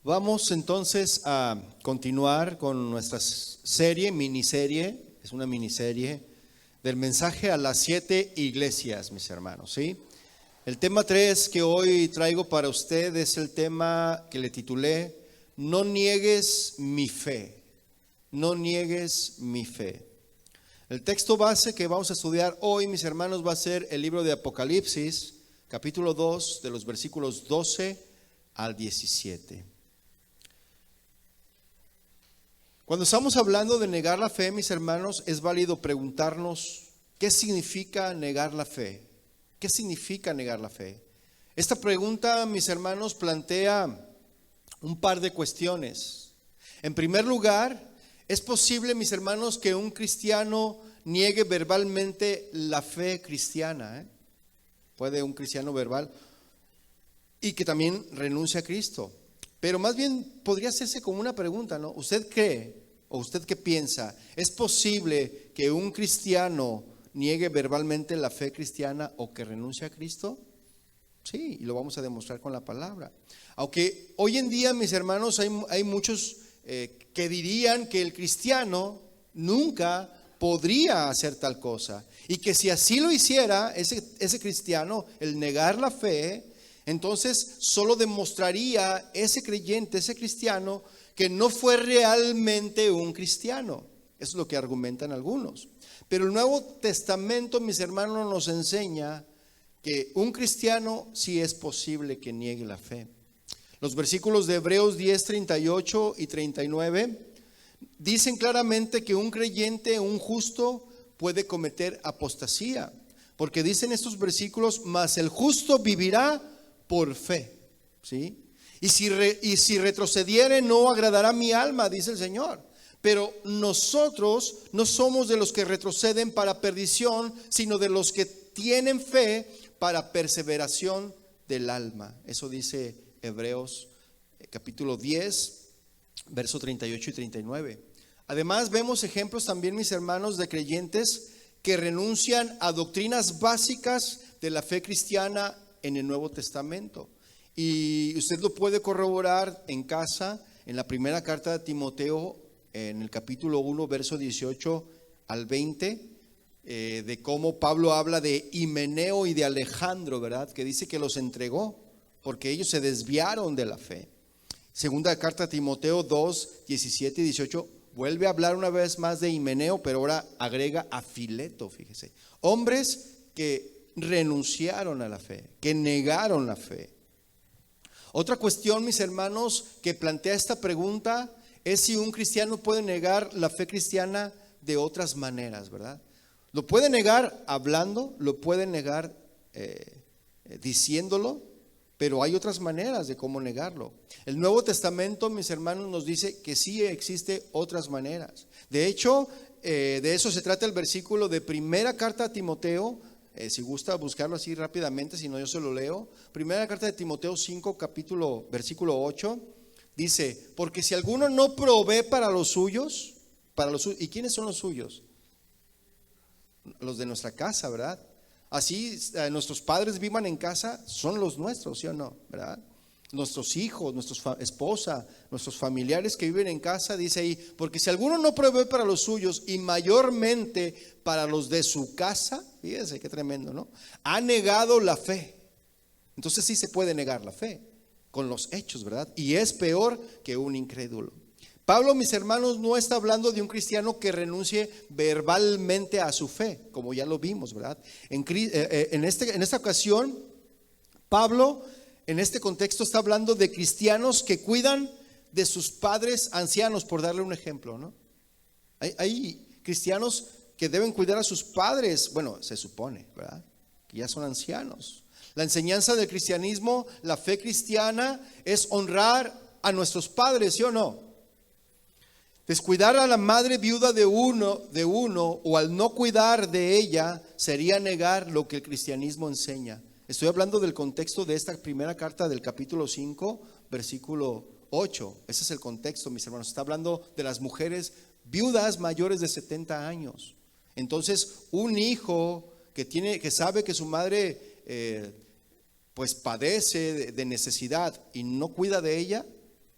Vamos entonces a continuar con nuestra miniserie, es una miniserie del mensaje a las 7 iglesias, mis hermanos, ¿sí? El tema 3 que hoy traigo para usted es el tema que le titulé, No niegues mi fe, no niegues mi fe. El texto base que vamos a estudiar hoy, mis hermanos, va a ser el libro de Apocalipsis, capítulo 2, de los versículos 12 al 17. Cuando estamos hablando de negar la fe, mis hermanos, es válido preguntarnos ¿qué significa negar la fe? ¿Qué significa negar la fe? Esta pregunta, mis hermanos, plantea un par de cuestiones. En primer lugar, ¿es posible, mis hermanos, que un cristiano niegue verbalmente la fe cristiana? ¿Puede un cristiano verbal? Y que también renuncie a Cristo. Pero más bien podría hacerse como una pregunta, ¿no? ¿Usted cree o usted qué piensa? ¿Es posible que un cristiano niegue verbalmente la fe cristiana o que renuncie a Cristo? Sí, y lo vamos a demostrar con la palabra. Aunque hoy en día, mis hermanos, hay muchos que dirían que el cristiano nunca podría hacer tal cosa. Y que si así lo hiciera, ese cristiano, el negar la fe, entonces solo demostraría ese creyente, ese cristiano, que no fue realmente un cristiano. Eso es lo que argumentan algunos. Pero el Nuevo Testamento, mis hermanos, nos enseña que un cristiano sí es posible que niegue la fe. Los versículos de Hebreos 10, 38 y 39 dicen claramente que un creyente, un justo, puede cometer apostasía. Porque dicen estos versículos, mas el justo vivirá por fe, ¿sí? Y si retrocediere, no agradará mi alma, dice el Señor. Pero nosotros no somos de los que retroceden para perdición, sino de los que tienen fe para perseveración del alma. Eso dice Hebreos capítulo 10, verso 38 y 39. Además vemos ejemplos también, mis hermanos, de creyentes que renuncian a doctrinas básicas de la fe cristiana en el Nuevo Testamento. Y usted lo puede corroborar en casa, en la primera carta de Timoteo, en el capítulo 1, verso 18 al 20, de cómo Pablo habla de Himeneo y de Alejandro, ¿verdad? Que dice que los entregó porque ellos se desviaron de la fe. Segunda carta a Timoteo 2, 17 y 18, vuelve a hablar una vez más de Himeneo, pero ahora agrega a Fileto, fíjese. Hombres que renunciaron a la fe, que negaron la fe. Otra cuestión, mis hermanos, que plantea esta pregunta es si un cristiano puede negar la fe cristiana de otras maneras, ¿verdad? Lo puede negar hablando, lo puede negar diciéndolo, pero hay otras maneras de cómo negarlo. El Nuevo Testamento, mis hermanos, nos dice que sí existe otras maneras. De hecho, de eso se trata el versículo de primera carta a Timoteo. Si gusta buscarlo así rápidamente, si no yo se lo leo. Primera carta de Timoteo 5, versículo 8, dice, porque si alguno no provee para los suyos, ¿y quiénes son los suyos? Los de nuestra casa, ¿verdad? Así nuestros padres vivan en casa, son los nuestros, ¿sí o no? ¿Verdad? Nuestros hijos, nuestra esposa, nuestros familiares que viven en casa, dice ahí, porque si alguno no provee para los suyos y mayormente para los de su casa, fíjense qué tremendo, ¿no? Ha negado la fe. Entonces sí se puede negar la fe con los hechos, ¿verdad? Y es peor que un incrédulo. Pablo, mis hermanos, no está hablando de un cristiano que renuncie verbalmente a su fe, como ya lo vimos, ¿verdad? En esta ocasión, Pablo, en este contexto, está hablando de cristianos que cuidan de sus padres ancianos, por darle un ejemplo, ¿no? Hay cristianos que deben cuidar a sus padres, bueno, se supone, ¿verdad? Que ya son ancianos. La enseñanza del cristianismo, la fe cristiana, es honrar a nuestros padres, ¿sí o no? Descuidar a la madre viuda de uno o al no cuidar de ella sería negar lo que el cristianismo enseña. Estoy hablando del contexto de esta primera carta del capítulo 5, versículo 8. Ese es el contexto, mis hermanos. Está hablando de las mujeres viudas mayores de 70 años. Entonces, un hijo que sabe que su madre pues padece de necesidad y no cuida de ella,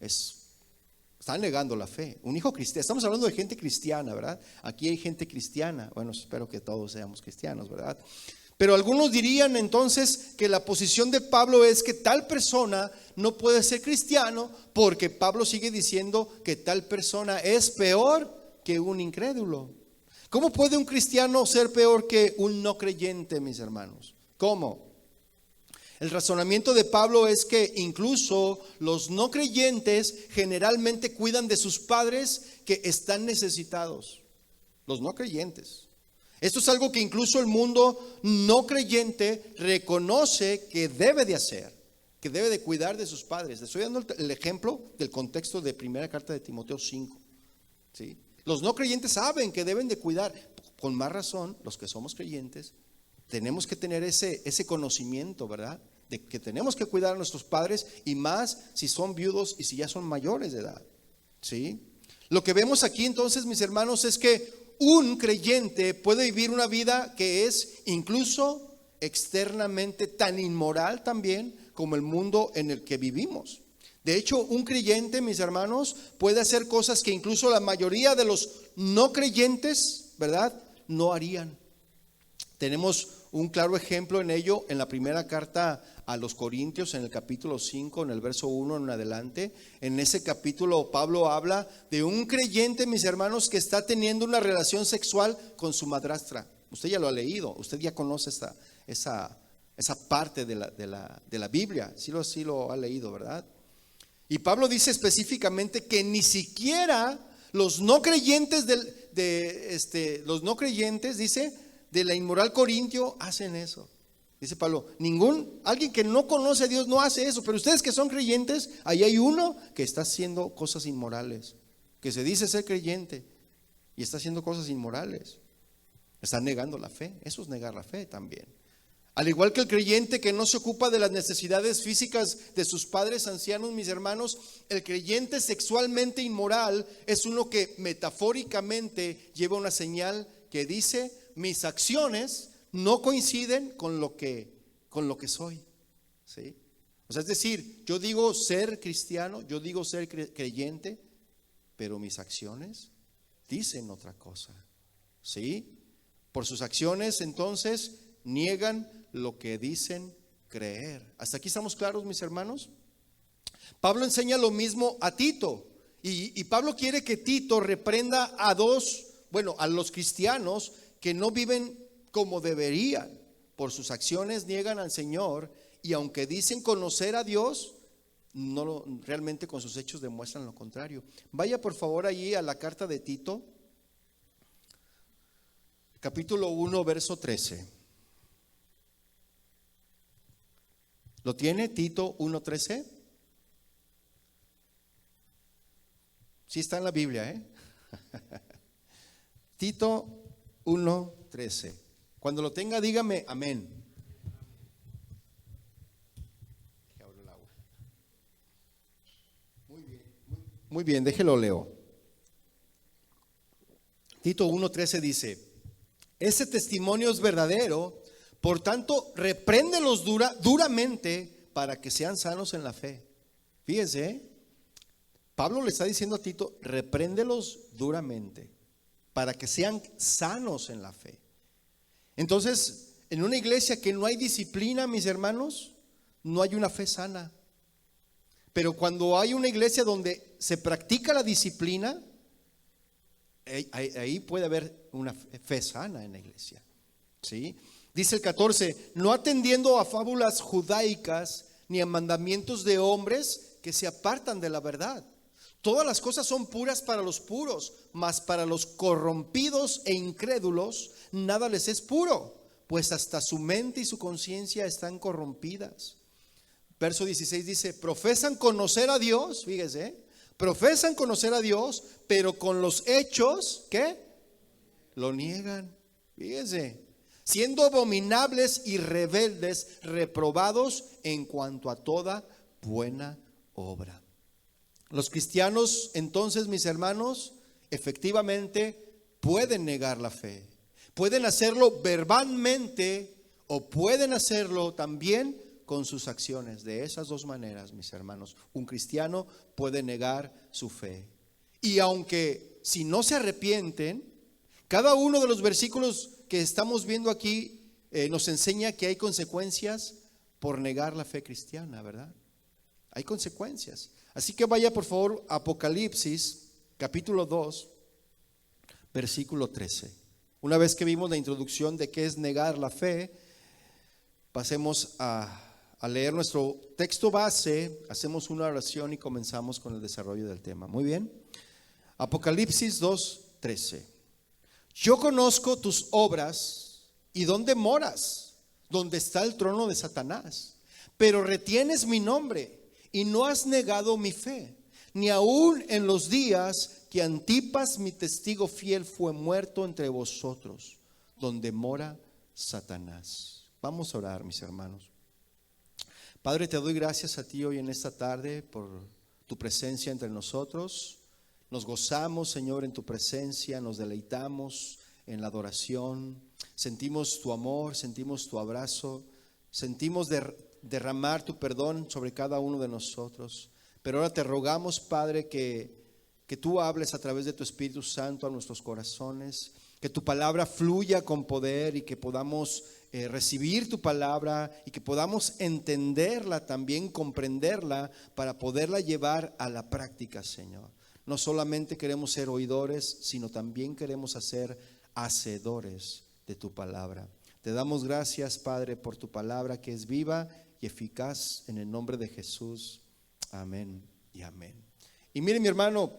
Están negando la fe. Un hijo cristiano, estamos hablando de gente cristiana, ¿verdad? Aquí hay gente cristiana. Bueno, espero que todos seamos cristianos, ¿verdad? Pero algunos dirían entonces que la posición de Pablo es que tal persona no puede ser cristiano, porque Pablo sigue diciendo que tal persona es peor que un incrédulo. ¿Cómo puede un cristiano ser peor que un no creyente, mis hermanos? ¿Cómo? El razonamiento de Pablo es que incluso los no creyentes generalmente cuidan de sus padres que están necesitados. Los no creyentes. Esto es algo que incluso el mundo no creyente reconoce que debe de hacer, que debe de cuidar de sus padres. Les estoy dando el ejemplo del contexto de primera carta de Timoteo 5. ¿Sí? Los no creyentes saben que deben de cuidar. Con más razón, los que somos creyentes tenemos que tener ese conocimiento, ¿verdad? De que tenemos que cuidar a nuestros padres, y más si son viudos y si ya son mayores de edad. ¿Sí? Lo que vemos aquí entonces, mis hermanos, es que un creyente puede vivir una vida que es incluso externamente tan inmoral también como el mundo en el que vivimos. De hecho, un creyente, mis hermanos, puede hacer cosas que incluso la mayoría de los no creyentes, ¿verdad?, no harían. Tenemos un claro ejemplo en ello en la primera carta a los Corintios, en el capítulo 5, en el verso 1 en adelante. En ese capítulo Pablo habla de un creyente, mis hermanos, que está teniendo una relación sexual con su madrastra. Usted ya lo ha leído, usted ya conoce esa parte de la Biblia, sí lo ha leído, ¿verdad? Y Pablo dice específicamente que ni siquiera los no creyentes los no creyentes, dice, de la inmoral corintio hacen eso. Dice Pablo, alguien que no conoce a Dios no hace eso, pero ustedes que son creyentes, ahí hay uno que está haciendo cosas inmorales, que se dice ser creyente y está haciendo cosas inmorales. Está negando la fe. Eso es negar la fe también. Al igual que el creyente que no se ocupa de las necesidades físicas de sus padres ancianos, mis hermanos, el creyente sexualmente inmoral es uno que metafóricamente lleva una señal que dice: mis acciones no coinciden con lo que soy. ¿Sí? O sea, es decir, yo digo ser cristiano, yo digo ser creyente, pero mis acciones dicen otra cosa. ¿Sí? Por sus acciones entonces niegan lo que dicen creer. ¿Hasta aquí estamos claros, mis hermanos? Pablo enseña lo mismo a Tito, y Pablo quiere que Tito reprenda a los cristianos que no viven como deberían. Por sus acciones niegan al Señor, y aunque dicen conocer a Dios, realmente con sus hechos demuestran lo contrario. Vaya por favor allí a la carta de Tito, capítulo 1, verso 13. ¿Lo tiene? Tito 1:13. Sí está en la Biblia, ¿eh? Tito 1:13. Cuando lo tenga, dígame amén. Muy bien, déjelo leo. Tito 1:13 dice: ese testimonio es verdadero, por tanto, repréndelos duramente para que sean sanos en la fe. Fíjense, Pablo le está diciendo a Tito: repréndelos duramente para que sean sanos en la fe. Entonces, en una iglesia que no hay disciplina, mis hermanos, no hay una fe sana. Pero cuando hay una iglesia donde se practica la disciplina, ahí puede haber una fe sana en la iglesia. ¿Sí? Dice el 14: no atendiendo a fábulas judaicas ni a mandamientos de hombres que se apartan de la verdad. Todas las cosas son puras para los puros, mas para los corrompidos e incrédulos nada les es puro, pues hasta su mente y su conciencia están corrompidas. Verso 16 dice: profesan conocer a Dios, fíjese, profesan conocer a Dios, pero con los hechos, ¿qué? Lo niegan, fíjese. Siendo abominables y rebeldes, reprobados en cuanto a toda buena obra. Los cristianos, entonces, mis hermanos, efectivamente pueden negar la fe. Pueden hacerlo verbalmente o pueden hacerlo también con sus acciones. De esas dos maneras, mis hermanos, un cristiano puede negar su fe. Y aunque si no se arrepienten, cada uno de los versículos que estamos viendo aquí nos enseña que hay consecuencias por negar la fe cristiana, ¿verdad? Hay consecuencias. Así que vaya por favor a Apocalipsis capítulo 2, versículo 13. Una vez que vimos la introducción de qué es negar la fe, pasemos a leer nuestro texto base, hacemos una oración y comenzamos con el desarrollo del tema. Muy bien. Apocalipsis 2, 13. Yo conozco tus obras y dónde moras, donde está el trono de Satanás, pero retienes mi nombre y no has negado mi fe, ni aun en los días que Antipas, mi testigo fiel, fue muerto entre vosotros, donde mora Satanás. Vamos a orar, mis hermanos. Padre, te doy gracias a ti hoy en esta tarde por tu presencia entre nosotros. Nos gozamos, Señor, en tu presencia, nos deleitamos en la adoración, sentimos tu amor, sentimos tu abrazo, sentimos derramar tu perdón sobre cada uno de nosotros. Pero ahora te rogamos, Padre, que tú hables a través de tu Espíritu Santo a nuestros corazones, que tu palabra fluya con poder y que podamos recibir tu palabra y que podamos entenderla, también comprenderla para poderla llevar a la práctica, Señor. No solamente queremos ser oidores, sino también queremos ser hacedores de tu palabra. Te damos gracias, Padre, por tu palabra que es viva y eficaz, en el nombre de Jesús. Amén y amén. Y mire, mi hermano,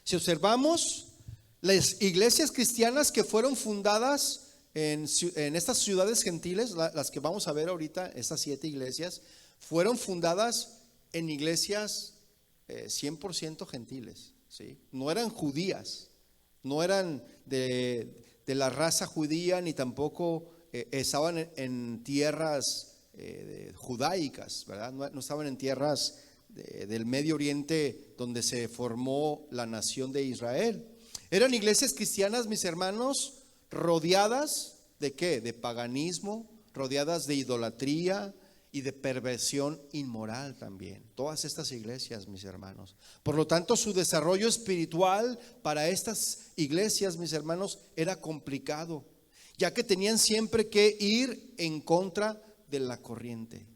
si observamos las iglesias cristianas que fueron fundadas en estas ciudades gentiles, las que vamos a ver ahorita, estas 7 iglesias, fueron fundadas en iglesias 100% gentiles, ¿sí? No eran judías, no eran de la raza judía, ni tampoco estaban en tierras judaicas, ¿verdad? No estaban en tierras del Medio Oriente donde se formó la nación de Israel. Eran iglesias cristianas, mis hermanos, rodeadas ¿de qué? De paganismo, rodeadas de idolatría y de perversión inmoral también. Todas estas iglesias, mis hermanos. Por lo tanto, su desarrollo espiritual para estas iglesias, mis hermanos, era complicado, ya que tenían siempre que ir en contra de la corriente.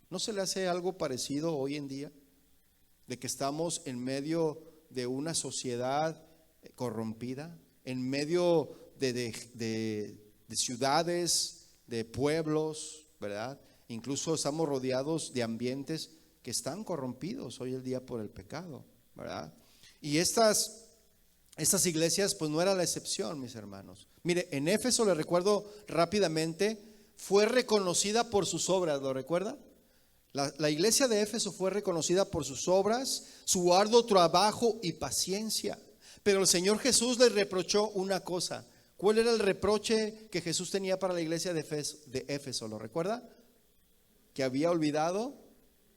¿No se le hace algo parecido hoy en día? De que estamos en medio de una sociedad corrompida, en medio de ciudades, de pueblos, ¿verdad? Incluso estamos rodeados de ambientes que están corrompidos hoy el día por el pecado, ¿verdad? Y estas iglesias pues no era la excepción, mis hermanos. Mire, en Éfeso, le recuerdo rápidamente, fue reconocida por sus obras, ¿lo recuerda? La iglesia de Éfeso fue reconocida por sus obras, su arduo trabajo y paciencia. Pero el Señor Jesús les reprochó una cosa. ¿Cuál era el reproche que Jesús tenía para la iglesia de Éfeso? ¿Lo recuerda? Que había olvidado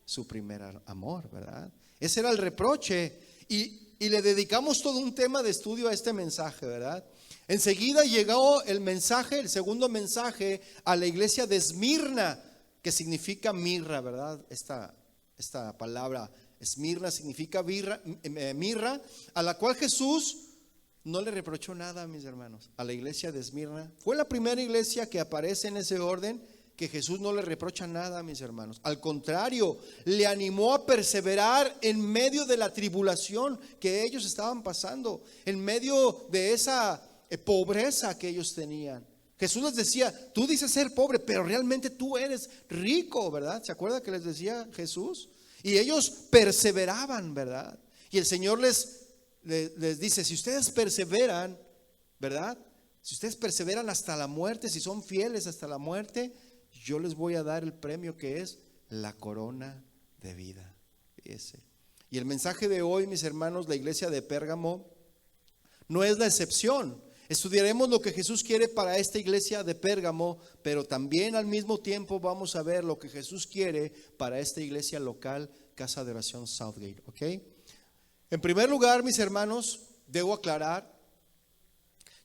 su primer amor, ¿verdad? Ese era el reproche. Y le dedicamos todo un tema de estudio a este mensaje, ¿verdad? Enseguida llegó el mensaje, el segundo mensaje a la iglesia de Esmirna, que significa mirra, ¿verdad? Esta palabra Esmirna significa mirra, a la cual Jesús no le reprochó nada, mis hermanos. A la iglesia de Esmirna fue la primera iglesia que aparece en ese orden, que Jesús no le reprocha nada, mis hermanos. Al contrario, le animó a perseverar en medio de la tribulación que ellos estaban pasando, en medio de esa pobreza que ellos tenían. Jesús les decía, tú dices ser pobre, pero realmente tú eres rico, ¿verdad? ¿Se acuerda que les decía Jesús? Y ellos perseveraban, ¿verdad? Y el Señor les dice, si ustedes perseveran, ¿verdad? Si ustedes perseveran hasta la muerte, si son fieles hasta la muerte, yo les voy a dar el premio que es la corona de vida. Fíjese. Y el mensaje de hoy, mis hermanos, la iglesia de Pérgamo no es la excepción. Estudiaremos lo que Jesús quiere para esta iglesia de Pérgamo, pero también al mismo tiempo vamos a ver lo que Jesús quiere para esta iglesia local, Casa de Oración Southgate, ¿ok? En primer lugar, mis hermanos, debo aclarar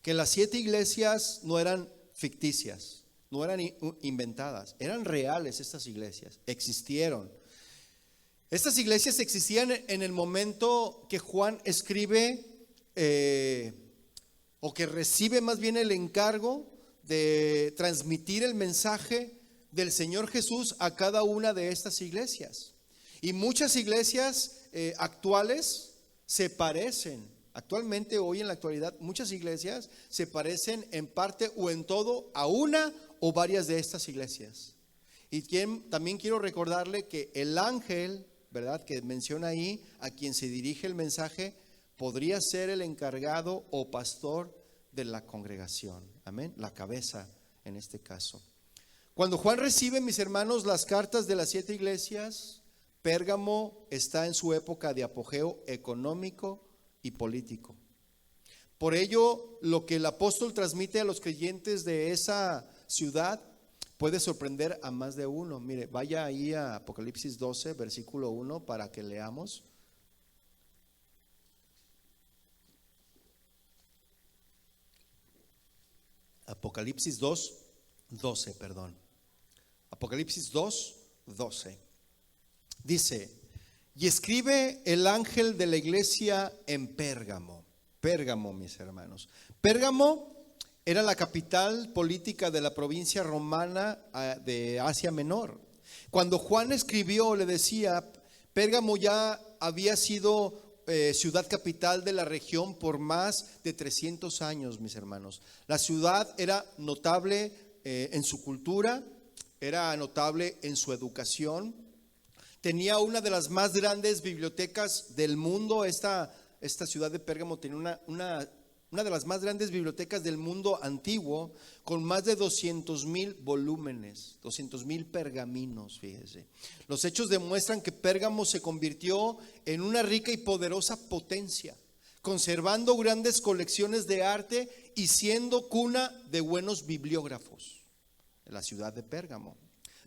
que las 7 iglesias no eran ficticias, no eran inventadas, eran reales estas iglesias, existieron. Estas iglesias existían en el momento que Juan escribe o que recibe más bien el encargo de transmitir el mensaje del Señor Jesús a cada una de estas iglesias. Y muchas iglesias actuales se parecen. Actualmente, hoy en la actualidad, muchas iglesias se parecen en parte o en todo a una o varias de estas iglesias. Y también quiero recordarle que el ángel, ¿verdad?, que menciona ahí, a quien se dirige el mensaje, podría ser el encargado o pastor de la congregación. Amén, la cabeza en este caso. Cuando Juan recibe, mis hermanos, las cartas de las 7 iglesias, Pérgamo está en su época de apogeo económico y político. Por ello, lo que el apóstol transmite a los creyentes de esa ciudad puede sorprender a más de uno. Mire, vaya ahí a Apocalipsis 12, versículo 1, para que leamos. Apocalipsis 12, perdón. Apocalipsis 12. Dice: y escribe el ángel de la iglesia en Pérgamo. Pérgamo, mis hermanos. Pérgamo era la capital política de la provincia romana de Asia Menor. Cuando Juan escribió, le decía, Pérgamo ya había sido ciudad capital de la región por más de 300 años, mis hermanos. La ciudad era notable en su cultura, era notable en su educación. Tenía una de las más grandes bibliotecas del mundo. Esta ciudad de Pérgamo tenía una de las más grandes bibliotecas del mundo antiguo, con más de 200,000 volúmenes, 200,000 pergaminos, fíjese. Los hechos demuestran que Pérgamo se convirtió en una rica y poderosa potencia, conservando grandes colecciones de arte y siendo cuna de buenos bibliógrafos. La ciudad de Pérgamo.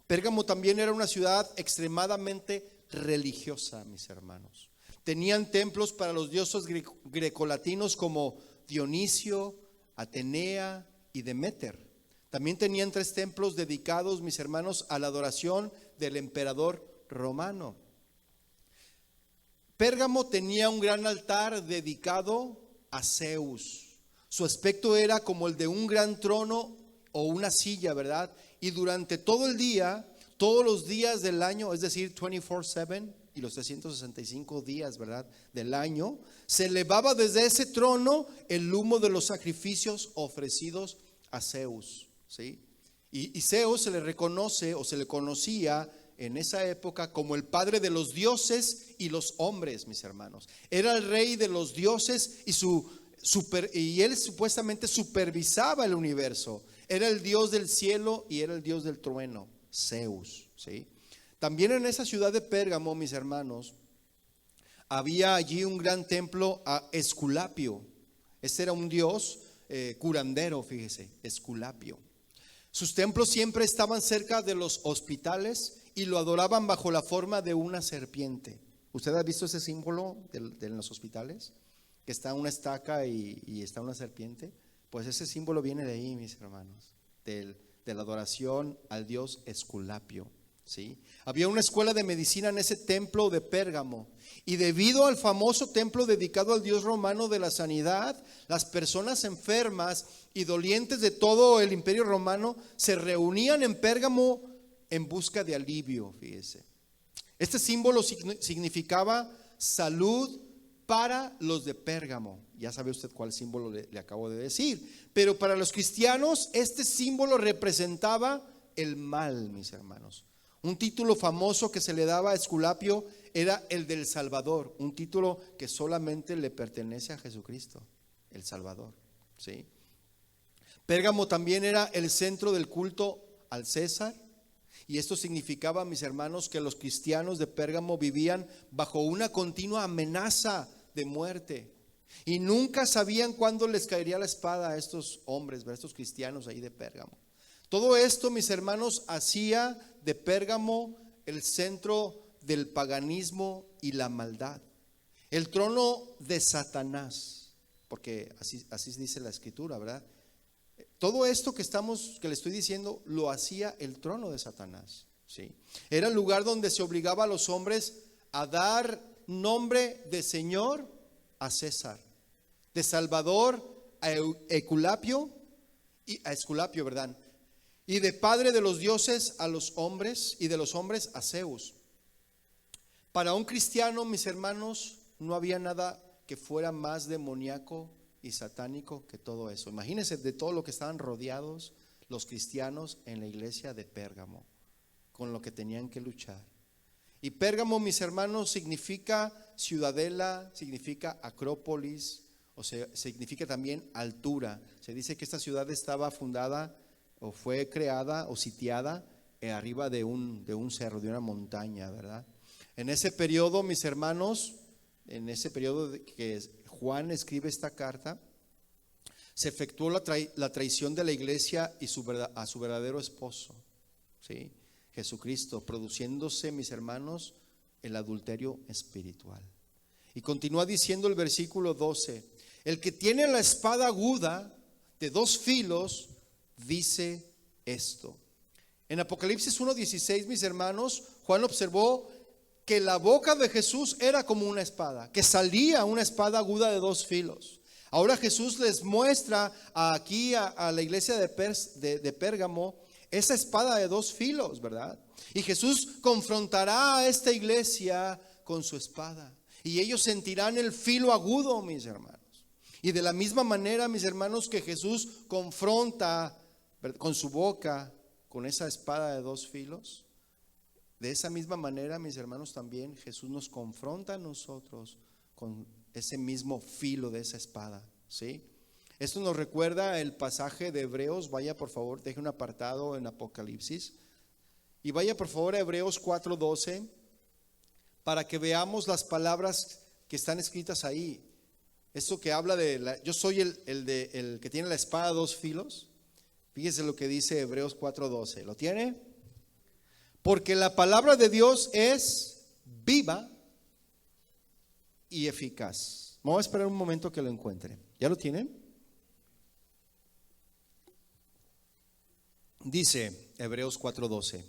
Pérgamo también era una ciudad extremadamente religiosa, mis hermanos. Tenían templos para los dioses grecolatinos como Dionisio, Atenea y Deméter. También tenían 3 templos dedicados, mis hermanos, a la adoración del emperador romano. Pérgamo tenía un gran altar dedicado a Zeus. Su aspecto era como el de un gran trono o una silla, ¿verdad? Y durante todo el día, todos los días del año, es decir, 24/7 y los 365 días, ¿verdad?, del año, se elevaba desde ese trono el humo de los sacrificios ofrecidos a Zeus, ¿sí? Y Zeus se le reconoce o se le conocía en esa época como el padre de los dioses y los hombres, mis hermanos. Era el rey de los dioses y él supuestamente supervisaba el universo. Era el Dios del cielo y era el Dios del trueno, Zeus, ¿sí? También en esa ciudad de Pérgamo, mis hermanos, había allí un gran templo a Esculapio. Este era un dios curandero, fíjese, Esculapio. Sus templos siempre estaban cerca de los hospitales y lo adoraban bajo la forma de una serpiente. ¿Usted ha visto ese símbolo de los hospitales? Que está una estaca y está una serpiente. Pues ese símbolo viene de ahí, mis hermanos, de la adoración al dios Esculapio, ¿sí? Había una escuela de medicina en ese templo de Pérgamo, y debido al famoso templo dedicado al dios romano de la sanidad, las personas enfermas y dolientes de todo el imperio romano se reunían en Pérgamo en busca de alivio, fíjese. Este símbolo significaba salud para los de Pérgamo. Ya sabe usted cuál símbolo le acabo de decir. Pero para los cristianos este símbolo representaba el mal, mis hermanos. Un título famoso que se le daba a Esculapio era el del Salvador, un título que solamente le pertenece a Jesucristo, el Salvador, ¿sí? Pérgamo también era el centro del culto al César, y esto significaba, mis hermanos, que los cristianos de Pérgamo vivían bajo una continua amenaza de muerte y nunca sabían cuándo les caería la espada a estos hombres, a estos cristianos ahí de Pérgamo. Todo esto, mis hermanos, hacía de Pérgamo el centro del paganismo y la maldad, el trono de Satanás, porque así dice la escritura, ¿verdad? Todo esto que le estoy diciendo, lo hacía el trono de Satanás, ¿sí? Era el lugar donde se obligaba a los hombres a dar nombre de Señor a César, de Salvador a Esculapio, ¿verdad? Y de padre de los dioses a los hombres, y de los hombres a Zeus. Para un cristiano, mis hermanos, no había nada que fuera más demoníaco y satánico que todo eso. Imagínense de todo lo que estaban rodeados los cristianos en la iglesia de Pérgamo, con lo que tenían que luchar. Y Pérgamo, mis hermanos, significa ciudadela, significa acrópolis, o sea, significa también altura. Se dice que esta ciudad estaba fundada o fue creada o sitiada arriba de un cerro, de una montaña, ¿verdad? En ese periodo, mis hermanos, en ese periodo que Juan escribe esta carta, se efectuó la traición de la iglesia y a su verdadero esposo, ¿sí? Jesucristo, produciéndose, mis hermanos, el adulterio espiritual. Y continúa diciendo el versículo 12: el que tiene la espada aguda de dos filos dice esto. En Apocalipsis 1:16, mis hermanos, Juan observó que la boca de Jesús era como una espada, que salía una espada aguda de dos filos. Ahora Jesús les muestra aquí a la iglesia de Pérgamo esa espada de dos filos, ¿verdad? Y Jesús confrontará a esta iglesia con su espada, y ellos sentirán el filo agudo, mis hermanos. Y de la misma manera, mis hermanos, que Jesús confronta con su boca con esa espada de dos filos, de esa misma manera, mis hermanos, también Jesús nos confronta a nosotros con ese mismo filo de esa espada, ¿sí? Esto nos recuerda el pasaje de Hebreos. Vaya por favor, deje un apartado en Apocalipsis y vaya por favor a Hebreos 4:12 para que veamos las palabras que están escritas ahí. Esto que habla de yo soy el que tiene la espada de dos filos. Fíjese lo que dice Hebreos 4:12. ¿Lo tiene? Porque la palabra de Dios es viva y eficaz. Vamos a esperar un momento que lo encuentre. ¿Ya lo tienen? Dice Hebreos 4:12: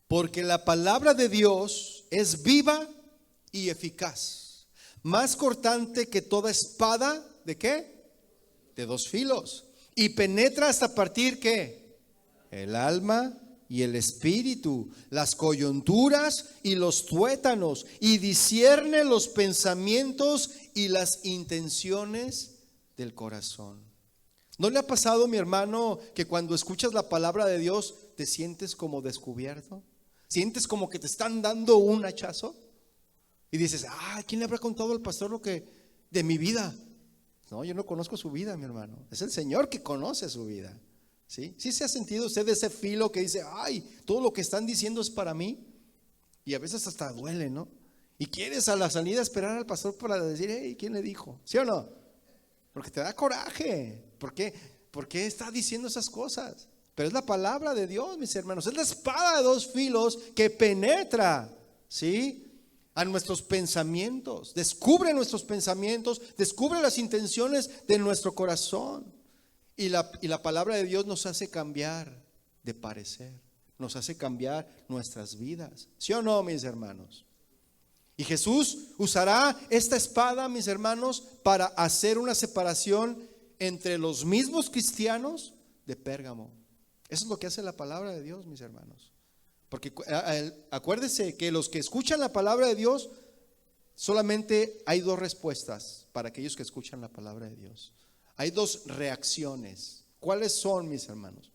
porque la palabra de Dios es viva y eficaz, más cortante que toda espada, ¿de qué? De dos filos, y penetra hasta partir, ¿qué? El alma y el espíritu, las coyunturas y los tuétanos, y discierne los pensamientos y las intenciones del corazón. ¿No le ha pasado, mi hermano, que cuando escuchas la palabra de Dios te sientes como descubierto? ¿Sientes como que te están dando un hachazo? Y dices, ¿quién le habrá contado al pastor lo que de mi vida? No, yo no conozco su vida, mi hermano. Es el Señor que conoce su vida, ¿sí? ¿Sí se ha sentido usted ese filo que dice, todo lo que están diciendo es para mí? Y a veces hasta duele, ¿no? Y quieres a la salida esperar al pastor para decir, ¿quién le dijo? ¿Sí o no? Porque te da coraje. ¿Por qué está diciendo esas cosas? Pero es la palabra de Dios, mis hermanos. Es la espada de dos filos que penetra, ¿sí?, a nuestros pensamientos. Descubre nuestros pensamientos, descubre las intenciones de nuestro corazón. Y la palabra de Dios nos hace cambiar de parecer, nos hace cambiar nuestras vidas. ¿Sí o no, mis hermanos? Y Jesús usará esta espada, mis hermanos, para hacer una separación entre los mismos cristianos de Pérgamo. Eso es lo que hace la palabra de Dios, mis hermanos. Porque acuérdese que los que escuchan la palabra de Dios, solamente hay dos respuestas para aquellos que escuchan la palabra de Dios. Hay dos reacciones. ¿Cuáles son, mis hermanos?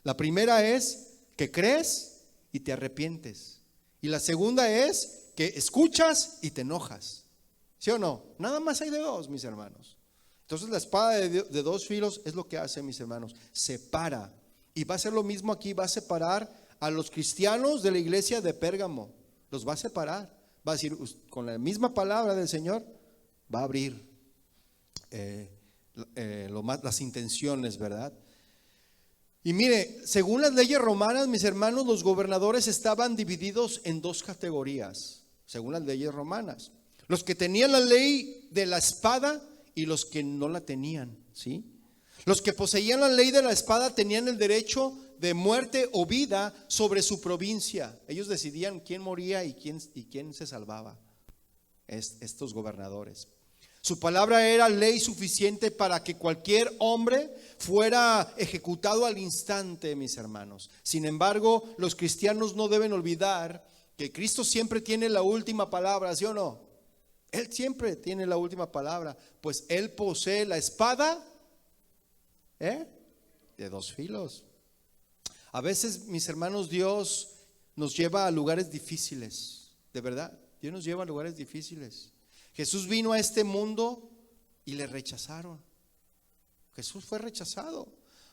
La primera es que crees y te arrepientes. Y la segunda es que escuchas y te enojas. ¿Sí o no? Nada más hay de dos, mis hermanos. Entonces la espada de dos filos es lo que hace, mis hermanos. Separa. Y va a ser lo mismo aquí. Va a separar a los cristianos de la iglesia de Pérgamo. Los va a separar. Va a decir, con la misma palabra del Señor, va a abrir las intenciones, ¿verdad? Y mire, según las leyes romanas, mis hermanos, los gobernadores estaban divididos en dos categorías, según las leyes romanas. Los que tenían la ley de la espada y los que no la tenían, ¿sí? Los que poseían la ley de la espada tenían el derecho de muerte o vida sobre su provincia. Ellos decidían quién moría y quién se salvaba. Estos gobernadores. Su palabra era ley suficiente para que cualquier hombre fuera ejecutado al instante, mis hermanos. Sin embargo, los cristianos no deben olvidar que Cristo siempre tiene la última palabra, ¿sí o no? Él siempre tiene la última palabra, pues Él posee la espada de dos filos. A veces, mis hermanos, Dios nos lleva a lugares difíciles, de verdad. Dios nos lleva a lugares difíciles. Jesús vino a este mundo y le rechazaron. Jesús fue rechazado.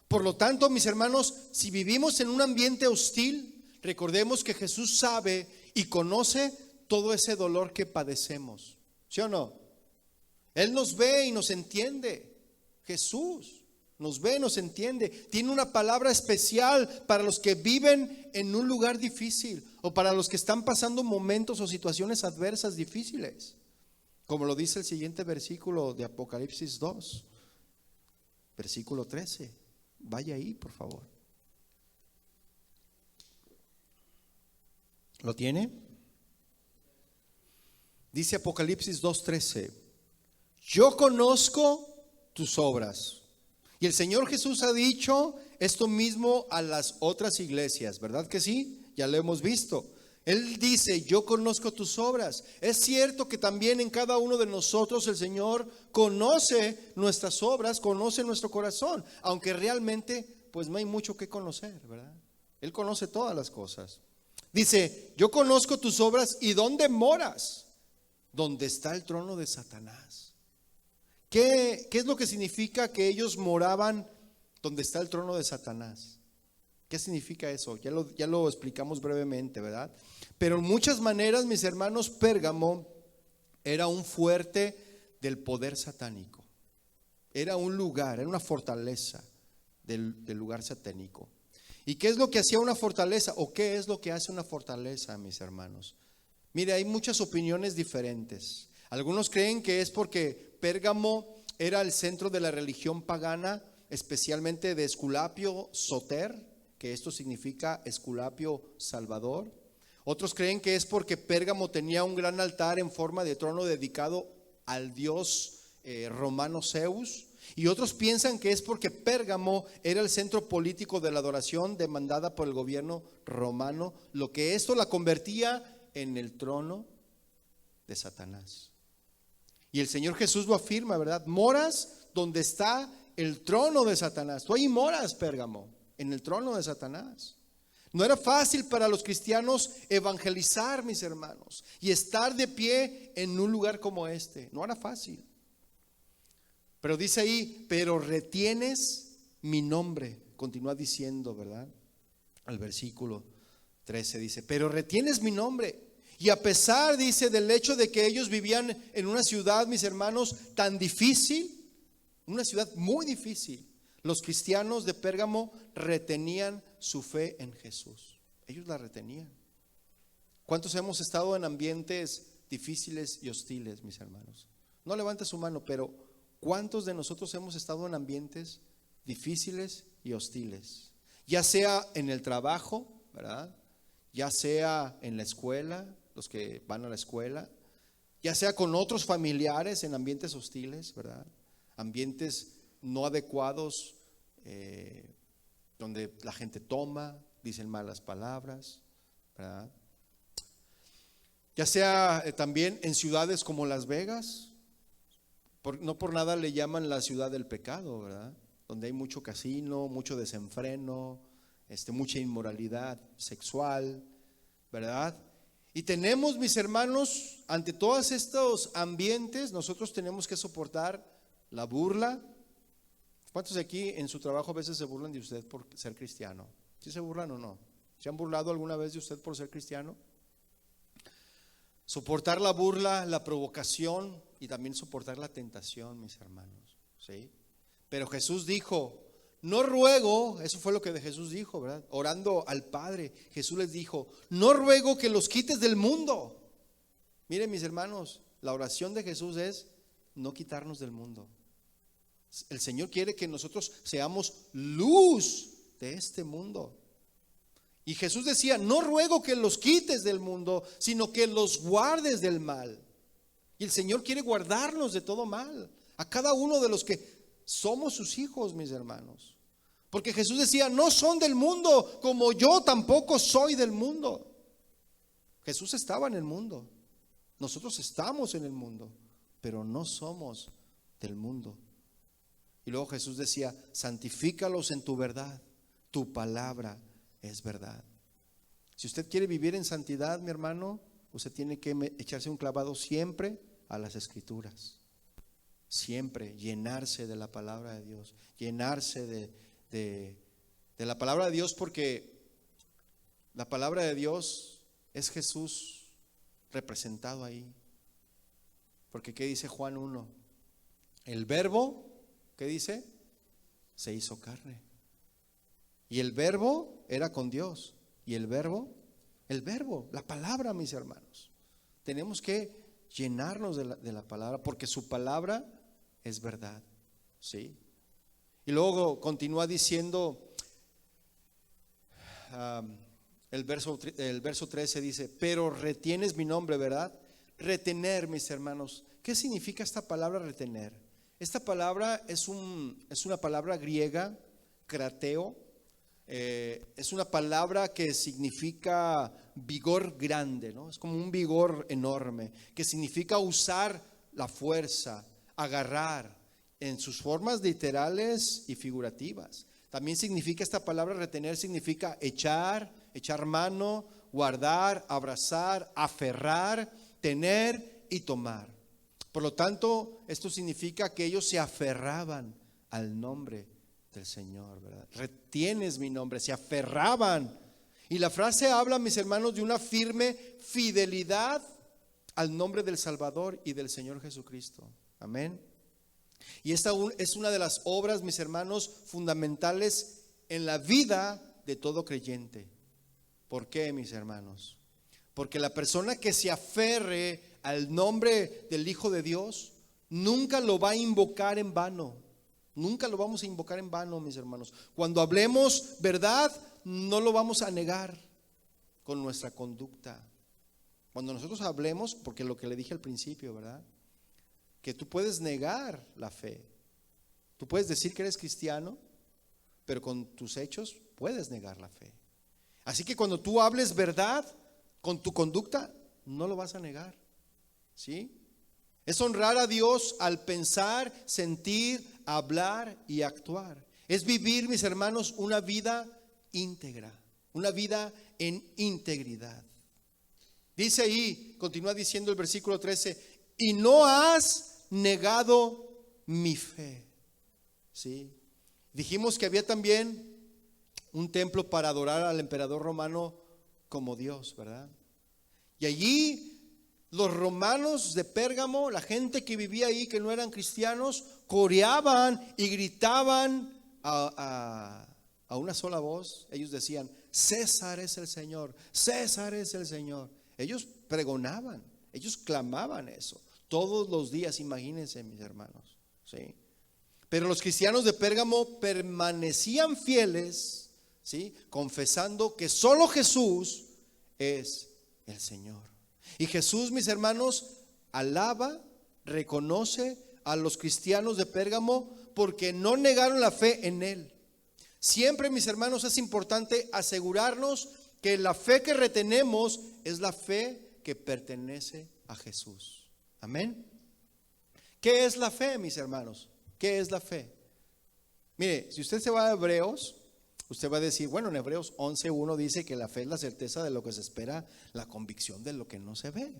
Por lo tanto, mis hermanos, si vivimos en un ambiente hostil, recordemos que Jesús sabe y conoce todo ese dolor que padecemos. ¿Sí o no? Él nos ve y nos entiende. Jesús nos ve, nos entiende. Tiene una palabra especial para los que viven en un lugar difícil o para los que están pasando momentos o situaciones adversas difíciles. Como lo dice el siguiente versículo de Apocalipsis 2, versículo 13. Vaya ahí, por favor. ¿Lo tiene? Dice Apocalipsis 2:13. Yo conozco tus obras. Y el Señor Jesús ha dicho esto mismo a las otras iglesias, ¿verdad que sí? Ya lo hemos visto. Él dice, yo conozco tus obras. Es cierto que también en cada uno de nosotros el Señor conoce nuestras obras, conoce nuestro corazón, aunque realmente pues no hay mucho que conocer, ¿verdad? Él conoce todas las cosas. Dice, yo conozco tus obras y ¿dónde moras? Donde está el trono de Satanás. ¿Qué es lo que significa que ellos moraban donde está el trono de Satanás? ¿Qué significa eso? Ya lo explicamos brevemente, ¿verdad? Pero en muchas maneras, mis hermanos, Pérgamo era un fuerte del poder satánico. Era un lugar, era una fortaleza del lugar satánico. ¿Y qué es lo que hacía una fortaleza? ¿O qué es lo que hace una fortaleza, mis hermanos? Mire, hay muchas opiniones diferentes. Algunos creen que es porque Pérgamo era el centro de la religión pagana, especialmente de Esculapio Soter, que esto significa Esculapio Salvador. Otros creen que es porque Pérgamo tenía un gran altar en forma de trono dedicado al dios romano Zeus. Y otros piensan que es porque Pérgamo era el centro político de la adoración demandada por el gobierno romano, lo que esto la convertía en el trono de Satanás. Y el Señor Jesús lo afirma, ¿verdad? Moras donde está el trono de Satanás. Tú ahí moras, Pérgamo, en el trono de Satanás. No era fácil para los cristianos evangelizar, mis hermanos, y estar de pie en un lugar como este. No era fácil. Pero dice ahí, pero retienes mi nombre. Continúa diciendo, ¿verdad? Al versículo 13 dice, pero retienes mi nombre. Y a pesar, dice, del hecho de que ellos vivían en una ciudad, mis hermanos, tan difícil, una ciudad muy difícil, los cristianos de Pérgamo retenían su fe en Jesús. Ellos la retenían. ¿Cuántos hemos estado en ambientes difíciles y hostiles, mis hermanos? No levante su mano, pero ¿cuántos de nosotros hemos estado en ambientes difíciles y hostiles? Ya sea en el trabajo, ¿verdad? Ya sea en la escuela, los que van a la escuela, ya sea con otros familiares en ambientes hostiles, ¿verdad? Ambientes no adecuados, donde la gente toma, dicen malas palabras, ¿verdad? Ya sea también en ciudades como Las Vegas, no por nada le llaman la ciudad del pecado, ¿verdad? Donde hay mucho casino, mucho desenfreno, mucha inmoralidad sexual, ¿verdad? Y tenemos, mis hermanos, ante todos estos ambientes, nosotros tenemos que soportar la burla. ¿Cuántos de aquí en su trabajo a veces se burlan de usted por ser cristiano? ¿Sí se burlan o no? ¿Se han burlado alguna vez de usted por ser cristiano? Soportar la burla, la provocación y también soportar la tentación, mis hermanos, ¿sí? Pero Jesús dijo, no ruego, eso fue lo que Jesús dijo, ¿verdad? Orando al Padre, Jesús les dijo, no ruego que los quites del mundo. Miren, mis hermanos, la oración de Jesús es no quitarnos del mundo. El Señor quiere que nosotros seamos luz de este mundo. Y Jesús decía, no ruego que los quites del mundo, sino que los guardes del mal. Y el Señor quiere guardarnos de todo mal, a cada uno de los que somos sus hijos, mis hermanos. Porque Jesús decía, no son del mundo, como yo tampoco soy del mundo. Jesús estaba en el mundo, nosotros estamos en el mundo, pero no somos del mundo. Y luego Jesús decía, santifícalos en tu verdad, tu palabra es verdad. Si usted quiere vivir en santidad, mi hermano, usted tiene que echarse un clavado siempre a las Escrituras. Siempre llenarse de la palabra de Dios, llenarse de la palabra de Dios, porque la palabra de Dios es Jesús representado ahí. Porque ¿qué dice Juan 1? El verbo, ¿qué dice? Se hizo carne. Y el verbo era con Dios. Y el verbo, la palabra, mis hermanos. Tenemos que llenarnos de la palabra, porque su palabra es verdad. ¿Sí? Y luego continúa diciendo, el verso 13 dice, pero retienes mi nombre, ¿verdad? Retener, mis hermanos. ¿Qué significa esta palabra retener? Esta palabra es una palabra griega, krateo. Es una palabra que significa vigor grande, ¿no? Es como un vigor enorme, que significa usar la fuerza, agarrar, en sus formas literales y figurativas. También significa esta palabra retener, significa echar mano, guardar, abrazar, aferrar, tener y tomar. Por lo tanto, esto significa que ellos se aferraban al nombre del Señor, ¿verdad? Retienes mi nombre, se aferraban. Y la frase habla, mis hermanos, de una firme fidelidad al nombre del Salvador y del Señor Jesucristo. Amén. Y esta es una de las obras, mis hermanos, fundamentales en la vida de todo creyente. ¿Por qué, mis hermanos? Porque la persona que se aferre al nombre del Hijo de Dios nunca lo va a invocar en vano. Nunca lo vamos a invocar en vano, mis hermanos. Cuando hablemos verdad, no lo vamos a negar con nuestra conducta. Cuando nosotros hablemos, porque lo que le dije al principio, ¿verdad? Que tú puedes negar la fe. Tú puedes decir que eres cristiano, pero con tus hechos puedes negar la fe. Así que cuando tú hables verdad, con tu conducta, no lo vas a negar. ¿Sí? Es honrar a Dios al pensar, sentir, hablar y actuar. Es vivir, mis hermanos, una vida íntegra, una vida en integridad. Dice ahí, continúa diciendo el versículo 13, y no has negado mi fe. ¿Sí? Dijimos que había también un templo para adorar al emperador romano como Dios, ¿verdad? Y allí los romanos de Pérgamo, la gente que vivía ahí que no eran cristianos, coreaban y gritaban a una sola voz. Ellos decían, César es el Señor, César es el Señor. Ellos pregonaban, ellos clamaban eso todos los días, imagínense, mis hermanos. ¿Sí? Pero los cristianos de Pérgamo permanecían fieles, ¿sí? Confesando que solo Jesús es el Señor. Y Jesús, mis hermanos, alaba, reconoce a los cristianos de Pérgamo porque no negaron la fe en Él. Siempre, mis hermanos, es importante asegurarnos que la fe que retenemos es la fe que pertenece a Jesús. Amén. ¿Qué es la fe, mis hermanos? ¿Qué es la fe? Mire, si usted se va a Hebreos, usted va a decir, bueno, en Hebreos 11:1 dice que la fe es la certeza de lo que se espera, la convicción de lo que no se ve.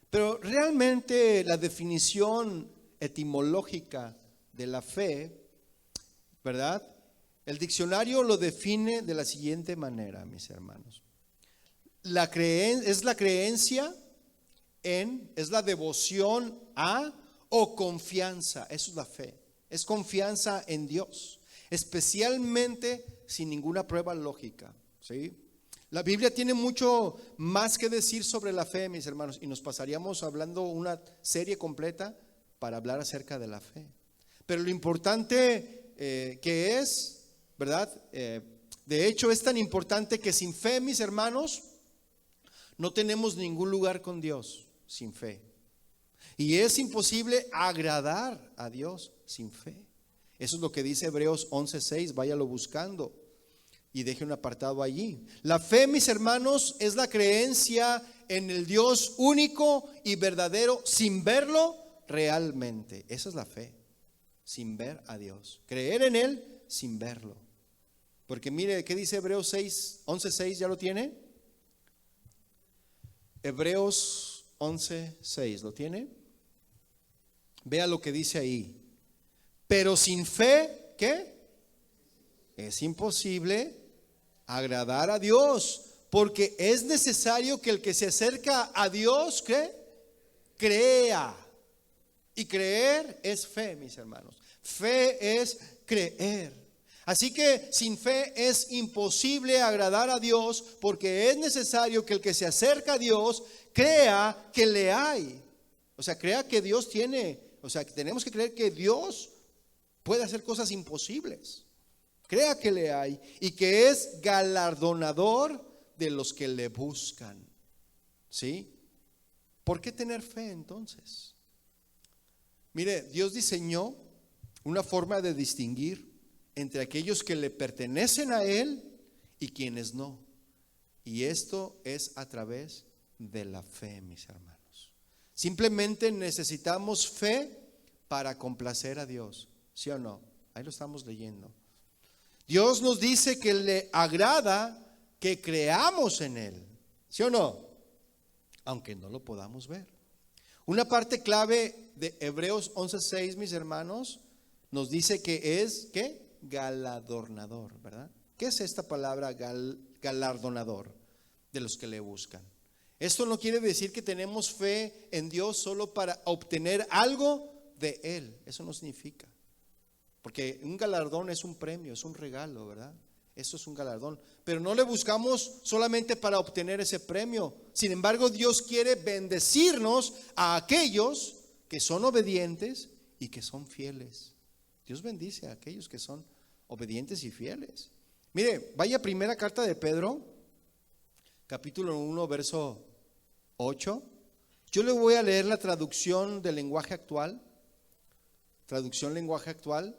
Pero realmente la definición etimológica de la fe, ¿verdad? El diccionario lo define de la siguiente manera, mis hermanos. Es la creencia en, es la devoción a o confianza, eso es la fe. Es confianza en Dios, especialmente sin ninguna prueba lógica, ¿sí? La Biblia tiene mucho más que decir sobre la fe, mis hermanos, y nos pasaríamos hablando una serie completa para hablar acerca de la fe. Pero lo importante que es, ¿verdad? De hecho, es tan importante que sin fe, mis hermanos, no tenemos ningún lugar con Dios sin fe. Y es imposible agradar a Dios sin fe. Eso es lo que dice Hebreos 11:6, váyalo buscando y deje un apartado allí. La fe, mis hermanos, es la creencia en el Dios único y verdadero sin verlo realmente. Esa es la fe, sin ver a Dios. Creer en Él sin verlo. Porque mire, ¿qué dice Hebreos 11:6? ¿Ya lo tiene? Hebreos 11:6, ¿lo tiene? Vea lo que dice ahí. Pero sin fe, ¿qué? Es imposible agradar a Dios, porque es necesario que el que se acerca a Dios, ¿qué? Crea. Y creer es fe, mis hermanos. Fe es creer. Así que sin fe es imposible agradar a Dios, porque es necesario que el que se acerca a Dios crea que le hay. O sea, crea que Dios tiene, o sea, que tenemos que creer que Dios puede hacer cosas imposibles. Crea que le hay y que es galardonador de los que le buscan. ¿Sí? ¿Por qué tener fe entonces? Mire, Dios diseñó una forma de distinguir entre aquellos que le pertenecen a Él y quienes no. Y esto es a través de la fe, mis hermanos. Simplemente necesitamos fe para complacer a Dios. ¿Sí o no? Ahí lo estamos leyendo. Dios nos dice que le agrada que creamos en Él. ¿Sí o no? Aunque no lo podamos ver. Una parte clave de Hebreos 11:6, mis hermanos, nos dice que es, ¿qué? Galardonador, ¿verdad? ¿Qué es esta palabra galardonador? De los que le buscan. Esto no quiere decir que tenemos fe en Dios solo para obtener algo de Él. Eso no significa. Porque un galardón es un premio, es un regalo, ¿verdad? Eso es un galardón. Pero no le buscamos solamente para obtener ese premio. Sin embargo, Dios quiere bendecirnos a aquellos que son obedientes y que son fieles. Dios bendice a aquellos que son obedientes y fieles. Mire, vaya a primera carta de Pedro, capítulo 1, verso 8. Yo le voy a leer la traducción del lenguaje actual. Traducción lenguaje actual.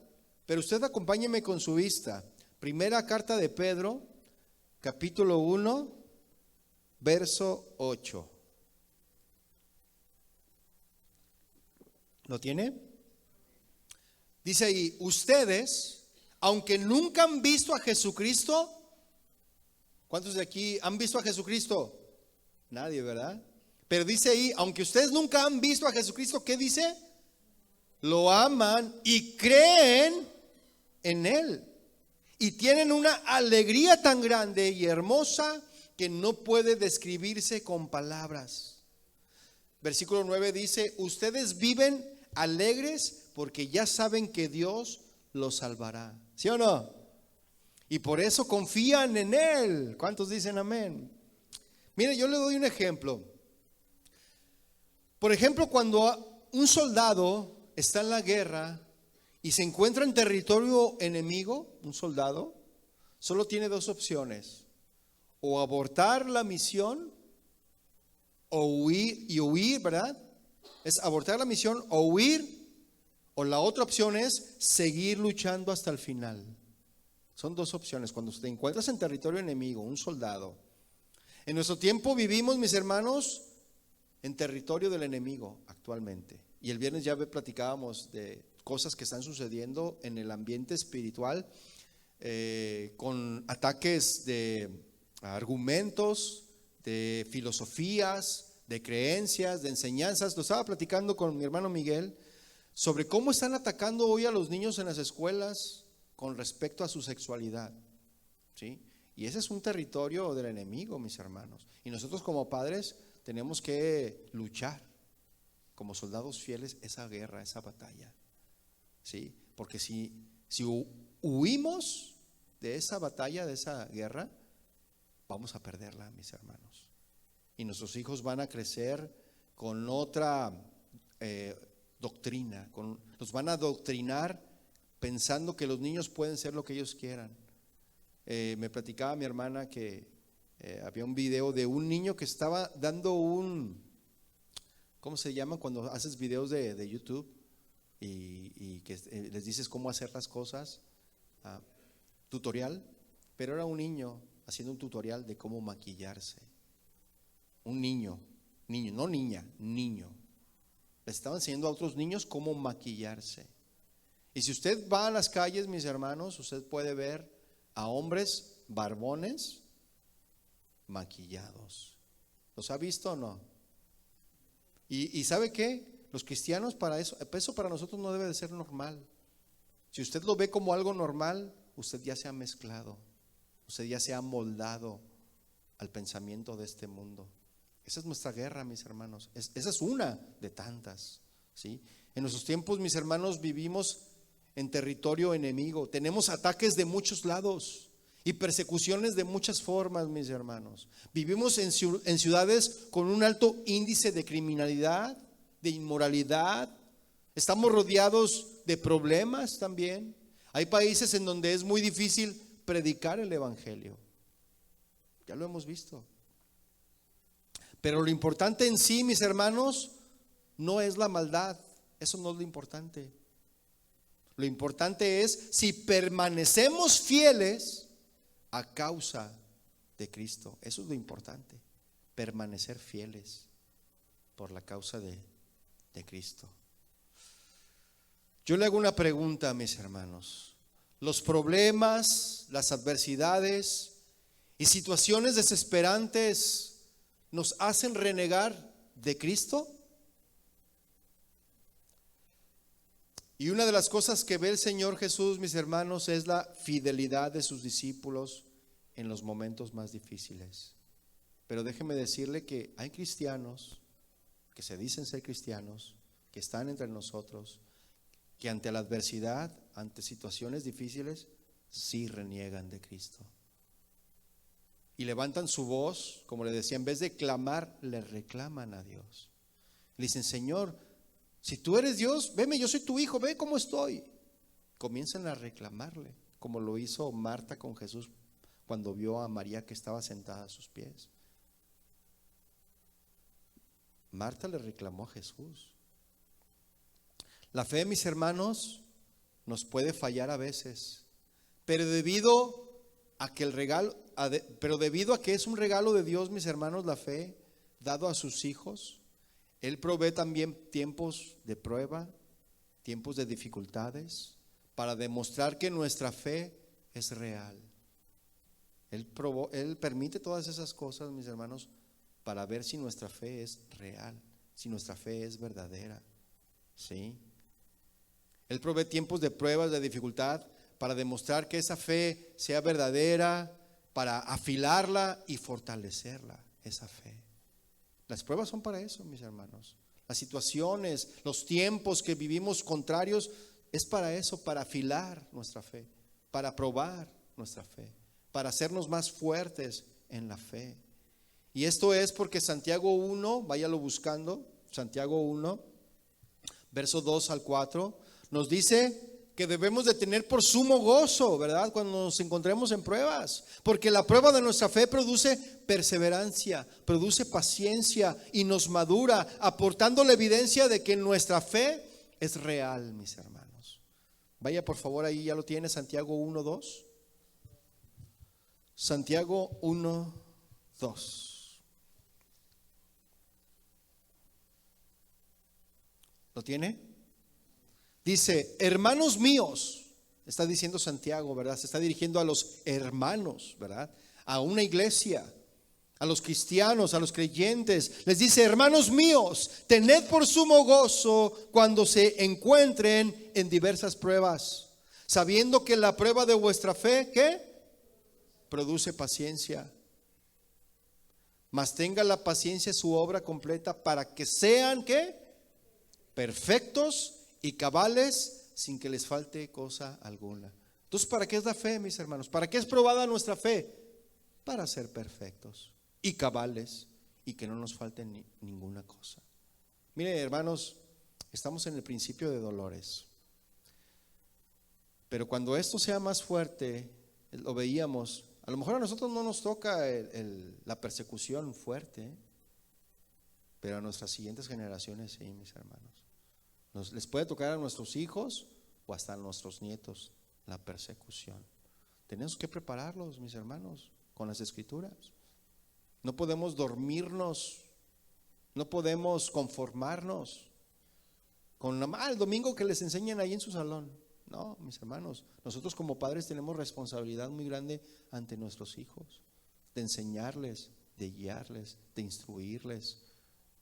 Pero usted acompáñeme con su vista. Primera carta de Pedro, capítulo 1, verso 8. ¿Lo tiene? Dice ahí, ustedes, aunque nunca han visto a Jesucristo, ¿cuántos de aquí han visto a Jesucristo? Nadie, ¿verdad? Pero dice ahí, aunque ustedes nunca han visto a Jesucristo, ¿qué dice? Lo aman y creen en Él. Y tienen una alegría tan grande y hermosa que no puede describirse con palabras. Versículo 9 dice, ustedes viven alegres porque ya saben que Dios los salvará. ¿Sí o no? Y por eso confían en Él. ¿Cuántos dicen amén? Mire, yo le doy un ejemplo. Por ejemplo, cuando un soldado está en la guerra y se encuentra en territorio enemigo, un soldado, solo tiene dos opciones: o abortar la misión o huir, ¿verdad? Es abortar la misión o huir, o la otra opción es seguir luchando hasta el final. Son dos opciones cuando te encuentras en territorio enemigo, un soldado. En nuestro tiempo vivimos, mis hermanos, en territorio del enemigo actualmente. Y el viernes ya platicábamos de cosas que están sucediendo en el ambiente espiritual, con ataques de argumentos, de filosofías, de creencias, de enseñanzas. Lo estaba platicando con mi hermano Miguel sobre cómo están atacando hoy a los niños en las escuelas con respecto a su sexualidad, ¿sí? Y ese es un territorio del enemigo, mis hermanos. Y nosotros como padres tenemos que luchar como soldados fieles esa guerra, esa batalla, ¿sí? Porque si huimos de esa batalla, de esa guerra, vamos a perderla, mis hermanos. Y nuestros hijos van a crecer con otra doctrina, nos van a adoctrinar pensando que los niños pueden ser lo que ellos quieran. Me platicaba mi hermana que había un video de un niño que estaba dando ¿cómo se llama? Cuando haces videos de YouTube y que les dices cómo hacer las cosas, tutorial, pero era un niño haciendo un tutorial de cómo maquillarse. Un niño, no niña, niño. Le estaba enseñando a otros niños cómo maquillarse. Y si usted va a las calles, mis hermanos, usted puede ver a hombres barbones maquillados. ¿Los ha visto o no? ¿Y sabe qué? Los cristianos, para eso para nosotros no debe de ser normal. Si usted lo ve como algo normal, usted ya se ha mezclado, usted ya se ha moldado al pensamiento de este mundo. Esa es nuestra guerra, mis hermanos. Esa es una de tantas, ¿sí? En nuestros tiempos, mis hermanos, vivimos en territorio enemigo. Tenemos ataques de muchos lados y persecuciones de muchas formas, mis hermanos. Vivimos en ciudades con un alto índice de criminalidad, de inmoralidad. Estamos rodeados de problemas también. Hay países en donde es muy difícil predicar el evangelio. Ya lo hemos visto. Pero lo importante en sí, mis hermanos, no es la maldad. Eso no es lo importante. Lo importante es si permanecemos fieles a causa de Cristo. Eso es lo importante. Permanecer fieles por la causa de Cristo. Yo le hago una pregunta a mis hermanos. Los problemas, las adversidades y situaciones desesperantes nos hacen renegar de Cristo. Y una de las cosas que ve el Señor Jesús, mis hermanos, es la fidelidad de sus discípulos en los momentos más difíciles. Pero déjeme decirle que hay cristianos que se dicen ser cristianos, que están entre nosotros, que ante la adversidad, ante situaciones difíciles, sí reniegan de Cristo. Y levantan su voz, como le decía, en vez de clamar, le reclaman a Dios. Le dicen: Señor, si tú eres Dios, veme, yo soy tu hijo, ve cómo estoy. Comienzan a reclamarle, como lo hizo Marta con Jesús cuando vio a María que estaba sentada a sus pies. Marta le reclamó a Jesús. La fe, mis hermanos, nos puede fallar a veces, pero debido a que es un regalo de Dios, mis hermanos, la fe dado a sus hijos, Él provee también tiempos de prueba, tiempos de dificultades, para demostrar que nuestra fe es real. Él permite todas esas cosas, mis hermanos, para ver si nuestra fe es real, si nuestra fe es verdadera, ¿sí? Él provee tiempos de pruebas, de dificultad, para demostrar que esa fe sea verdadera, para afilarla y fortalecerla, esa fe. Las pruebas son para eso, mis hermanos. Las situaciones, los tiempos que vivimos contrarios, es para eso, para afilar nuestra fe, para probar nuestra fe, para hacernos más fuertes en la fe. Y esto es porque Santiago 1, váyalo buscando, Santiago 1, verso 2 al 4, nos dice que debemos de tener por sumo gozo, ¿verdad?, cuando nos encontremos en pruebas, porque la prueba de nuestra fe produce perseverancia, produce paciencia y nos madura, aportando la evidencia de que nuestra fe es real, mis hermanos. Vaya por favor, ahí ya lo tiene, Santiago 1:2. Santiago 1:2. ¿Lo tiene? Dice: hermanos míos, está diciendo Santiago, ¿verdad? Se está dirigiendo a los hermanos, ¿verdad? A una iglesia, a los cristianos, a los creyentes. Les dice: hermanos míos, tened por sumo gozo cuando se encuentren en diversas pruebas, sabiendo que la prueba de vuestra fe, ¿qué? Produce paciencia. Mas tenga la paciencia su obra completa, para que sean, ¿qué? Perfectos y cabales, sin que les falte cosa alguna. Entonces, ¿para qué es la fe, mis hermanos? ¿Para qué es probada nuestra fe? Para ser perfectos y cabales y que no nos falte ninguna cosa. Mire, hermanos, Estamos en el principio de dolores. Pero cuando esto sea más fuerte, lo veíamos, a lo mejor a nosotros no nos toca la persecución fuerte, pero a nuestras siguientes generaciones sí, mis hermanos. Les puede tocar a nuestros hijos o hasta a nuestros nietos la persecución. Tenemos que prepararlos, mis hermanos, con las escrituras. No podemos dormirnos, no podemos conformarnos con el domingo que les enseñen ahí en su salón. No, mis hermanos, nosotros como padres tenemos responsabilidad muy grande ante nuestros hijos, de enseñarles, de guiarles, de instruirles,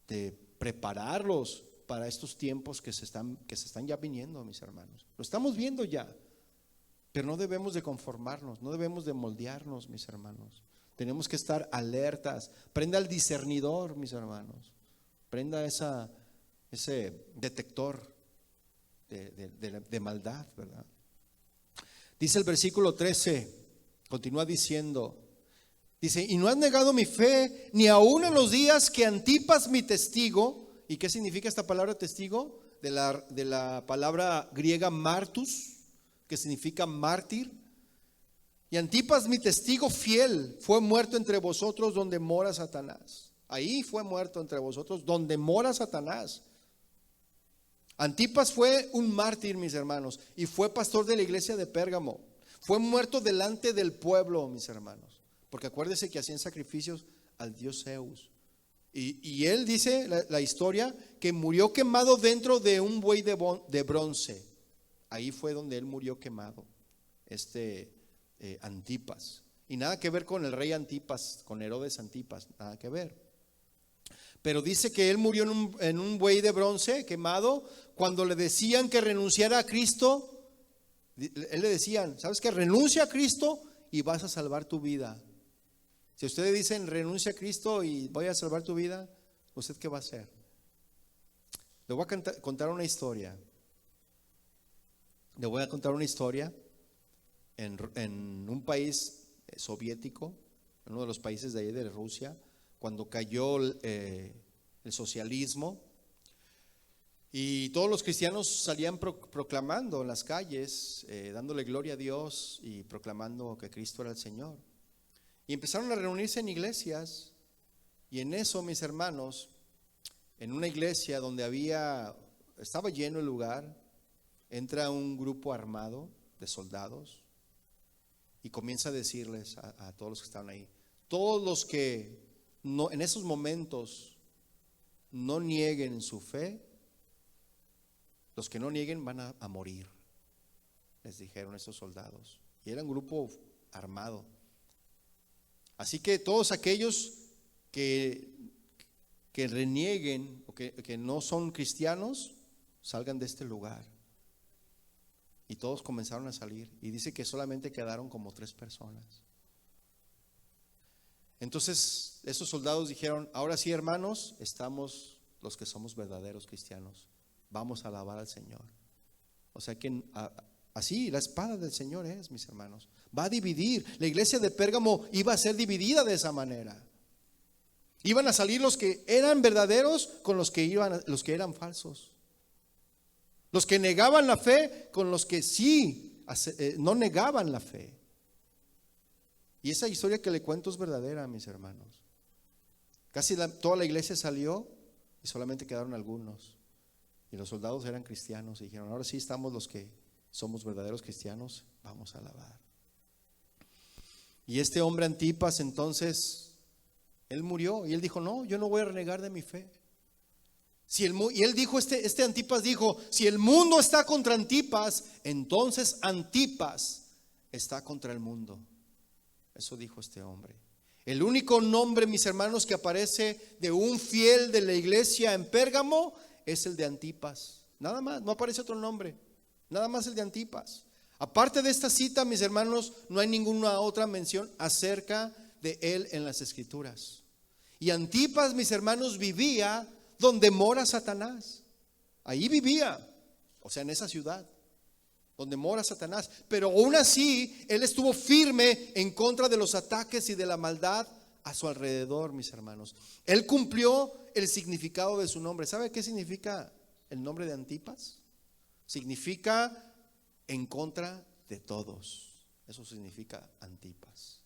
de prepararlos para estos tiempos que se están ya viniendo, mis hermanos. Lo estamos viendo ya, pero no debemos de conformarnos, no debemos de moldearnos, mis hermanos. Tenemos que estar alertas. Prenda el discernidor, mis hermanos. Prenda ese detector de maldad, ¿verdad? Dice el versículo 13, continúa diciendo, dice, y no has negado mi fe, ni aun en los días que Antipas mi testigo. ¿Y qué significa esta palabra testigo? De la palabra griega martus, que significa mártir. Y Antipas mi testigo fiel fue muerto entre vosotros donde mora Satanás. Ahí fue muerto entre vosotros donde mora Satanás. Antipas fue un mártir, mis hermanos, y fue pastor de la iglesia de Pérgamo. Fue muerto delante del pueblo, mis hermanos, porque acuérdense que hacían sacrificios al dios Zeus. Y él dice la historia que murió quemado dentro de un buey de bronce. Ahí fue donde él murió quemado, Antipas. Y nada que ver con el rey Antipas, con Herodes Antipas, nada que ver. Pero dice que él murió en un buey de bronce quemado. Cuando le decían que renunciara a Cristo, él le decían, ¿sabes qué? Renuncia a Cristo y vas a salvar tu vida. Si ustedes dicen renuncia a Cristo y voy a salvar tu vida, ¿usted qué va a hacer? Le voy a contar una historia. Le voy a contar una historia en un país soviético, en uno de los países de ahí de Rusia, cuando cayó el socialismo, y todos los cristianos salían proclamando en las calles, dándole gloria a Dios y proclamando que Cristo era el Señor. Y empezaron a reunirse en iglesias, y en eso, mis hermanos, en una iglesia donde estaba lleno el lugar, entra un grupo armado de soldados y comienza a decirles a todos los que estaban ahí, todos los que no, en esos momentos no nieguen su fe, los que no nieguen van a morir, les dijeron esos soldados. Y era un grupo armado. Así que todos aquellos que renieguen o que no son cristianos, salgan de este lugar. Y todos comenzaron a salir. Y dice que solamente quedaron como 3 personas. Entonces esos soldados dijeron, ahora sí, hermanos, estamos los que somos verdaderos cristianos, vamos a alabar al Señor. O sea que así la espada del Señor es, mis hermanos, va a dividir. La iglesia de Pérgamo iba a ser dividida de esa manera. Iban a salir los que eran verdaderos con los que eran falsos. Los que negaban la fe con los que sí no negaban la fe. Y esa historia que le cuento es verdadera, mis hermanos. Casi toda la iglesia salió y solamente quedaron algunos. Y los soldados eran cristianos y dijeron, ahora sí estamos los que somos verdaderos cristianos, vamos a alabar. Y este hombre Antipas, entonces, él murió y él dijo, no, yo no voy a renegar de mi fe. Y él dijo, este Antipas dijo, si el mundo está contra Antipas, entonces Antipas está contra el mundo. Eso dijo este hombre. El único nombre, mis hermanos, que aparece de un fiel de la iglesia en Pérgamo es el de Antipas. Nada más, no aparece otro nombre. Nada más el de Antipas. Aparte de esta cita, mis hermanos, no hay ninguna otra mención acerca de él en las escrituras. Y Antipas, mis hermanos, vivía donde mora Satanás. Ahí vivía, o sea, en esa ciudad donde mora Satanás. Pero aún así, él estuvo firme en contra de los ataques y de la maldad a su alrededor, mis hermanos. Él cumplió el significado de su nombre. ¿Sabe qué significa el nombre de Antipas? Significa en contra de todos. Eso significa Antipas.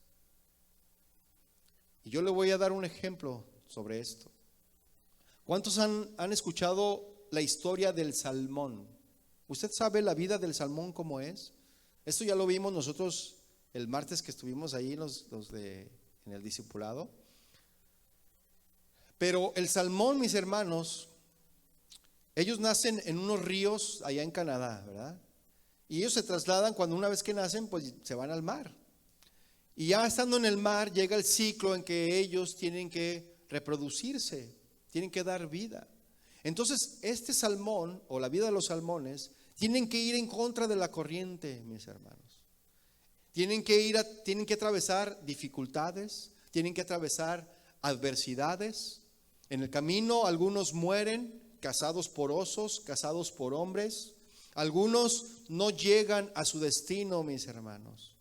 Y yo le voy a dar un ejemplo sobre esto. ¿Cuántos han escuchado la historia del salmón? ¿Usted sabe la vida del salmón cómo es? Esto ya lo vimos nosotros el martes que estuvimos ahí en el discipulado. Pero el salmón, mis hermanos, ellos nacen en unos ríos allá en Canadá, ¿verdad? Y ellos se trasladan, cuando una vez que nacen, pues se van al mar. Y ya estando en el mar, llega el ciclo en que ellos tienen que reproducirse, tienen que dar vida. Entonces, este salmón, o la vida de los salmones, tienen que ir en contra de la corriente, mis hermanos. Tienen que atravesar dificultades, tienen que atravesar adversidades. En el camino algunos mueren, cazados por osos, cazados por hombres. Algunos no llegan a su destino, mis hermanos.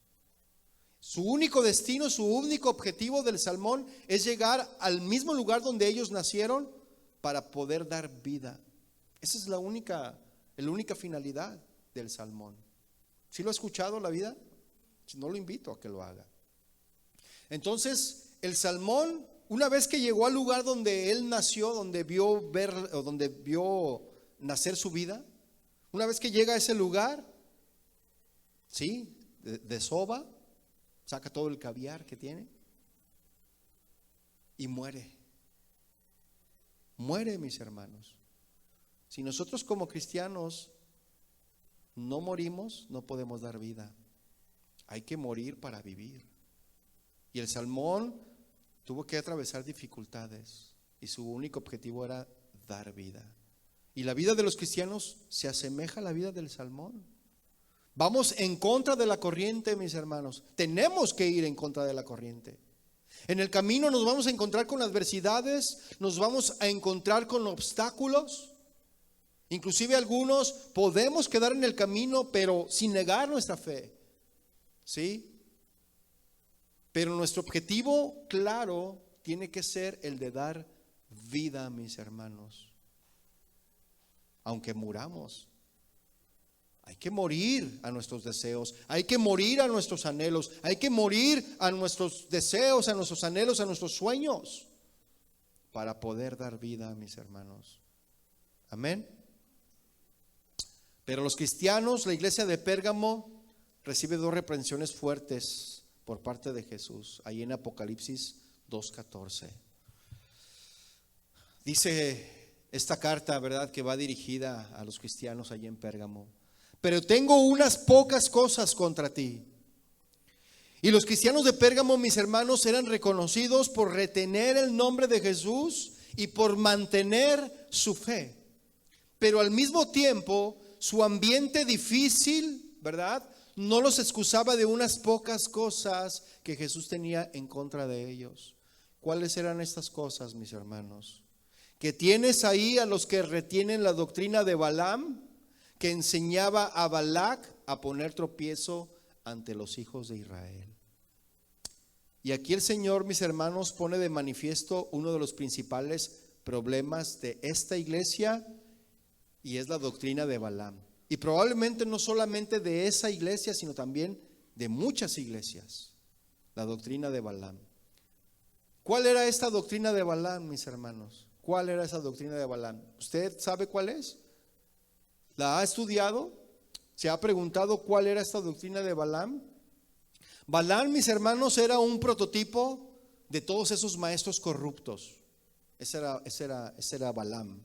Su único destino, su único objetivo del salmón es llegar al mismo lugar donde ellos nacieron para poder dar vida. Esa es la única finalidad del salmón. ¿Sí lo ha escuchado la vida? Si no, lo invito a que lo haga. Entonces, el salmón, una vez que llegó al lugar donde él nació, donde vio nacer su vida, una vez que llega a ese lugar, ¿sí? Desova, saca todo el caviar que tiene y muere. Muere, mis hermanos. Si nosotros como cristianos no morimos, no podemos dar vida. Hay que morir para vivir. Y el salmón tuvo que atravesar dificultades y su único objetivo era dar vida. Y la vida de los cristianos se asemeja a la vida del salmón. Vamos en contra de la corriente, mis hermanos. Tenemos que ir en contra de la corriente. En el camino nos vamos a encontrar con adversidades, nos vamos a encontrar con obstáculos. Inclusive algunos podemos quedar en el camino, pero sin negar nuestra fe. ¿Sí? Pero nuestro objetivo, claro, tiene que ser el de dar vida, mis hermanos. Aunque muramos, hay que morir a nuestros deseos, hay que morir a nuestros anhelos, hay que morir a nuestros deseos, a nuestros anhelos, a nuestros sueños, para poder dar vida, mis hermanos. Amén. Pero los cristianos, la iglesia de Pérgamo, recibe dos reprensiones fuertes por parte de Jesús, ahí en Apocalipsis 2:14. Dice esta carta, ¿verdad?, que va dirigida a los cristianos allí en Pérgamo. Pero tengo unas pocas cosas contra ti. Y los cristianos de Pérgamo, mis hermanos, eran reconocidos por retener el nombre de Jesús y por mantener su fe. Pero al mismo tiempo, su ambiente difícil, ¿verdad?, no los excusaba de unas pocas cosas que Jesús tenía en contra de ellos. ¿Cuáles eran estas cosas, mis hermanos? Que tienes ahí a los que retienen la doctrina de Balaam, que enseñaba a Balac a poner tropiezo ante los hijos de Israel. Y aquí el Señor, mis hermanos, pone de manifiesto uno de los principales problemas de esta iglesia, y es la doctrina de Balaam. Y probablemente no solamente de esa iglesia, sino también de muchas iglesias. La doctrina de Balaam. ¿Cuál era esta doctrina de Balaam, mis hermanos? ¿Cuál era esa doctrina de Balaam? ¿Usted sabe cuál es? ¿La ha estudiado? ¿Se ha preguntado cuál era esta doctrina de Balaam? Balaam, mis hermanos, era un prototipo de todos esos maestros corruptos. Ese era Balaam.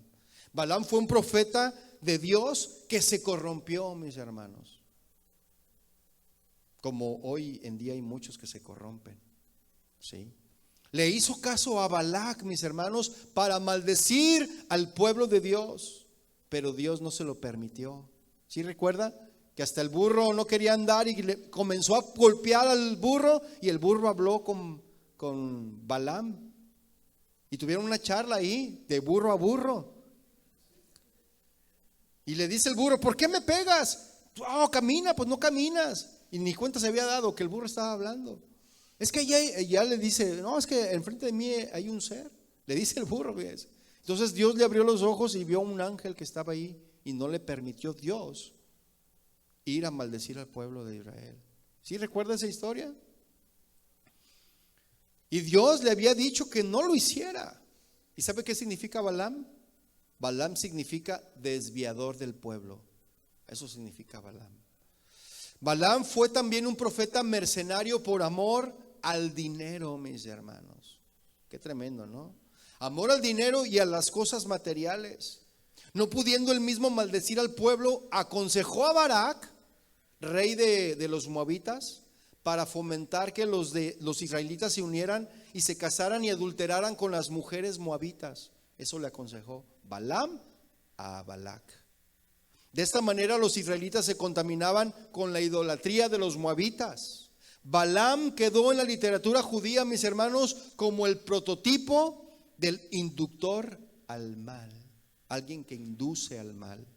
Balaam fue un profeta de Dios que se corrompió, mis hermanos. Como hoy en día hay muchos que se corrompen. ¿Sí? Le hizo caso a Balac, mis hermanos, para maldecir al pueblo de Dios. Pero Dios no se lo permitió. ¿Sí recuerda? Que hasta el burro no quería andar y comenzó a golpear al burro, y el burro habló con Balaam. Y tuvieron una charla ahí de burro a burro. Y le dice el burro: ¿por qué me pegas? Oh, camina. Pues no caminas. Y ni cuenta se había dado que el burro estaba hablando. Es que ya le dice: no, es que enfrente de mí hay un ser. Le dice el burro. Entonces Dios le abrió los ojos y vio un ángel que estaba ahí y no le permitió Dios ir a maldecir al pueblo de Israel. ¿Sí recuerda esa historia? Y Dios le había dicho que no lo hiciera. ¿Y sabe qué significa Balaam? Balaam significa desviador del pueblo. Eso significa Balaam. Balaam fue también un profeta mercenario por amor al dinero, mis hermanos. Qué tremendo, ¿no? Amor al dinero y a las cosas materiales. No pudiendo él mismo maldecir al pueblo, aconsejó a Barac, rey de los moabitas, para fomentar que los israelitas se unieran y se casaran y adulteraran con las mujeres moabitas. Eso le aconsejó Balaam a Balac. De esta manera los israelitas se contaminaban con la idolatría de los moabitas. Balaam quedó en la literatura judía, mis hermanos, como el prototipo del inductor al mal, alguien que induce al mal.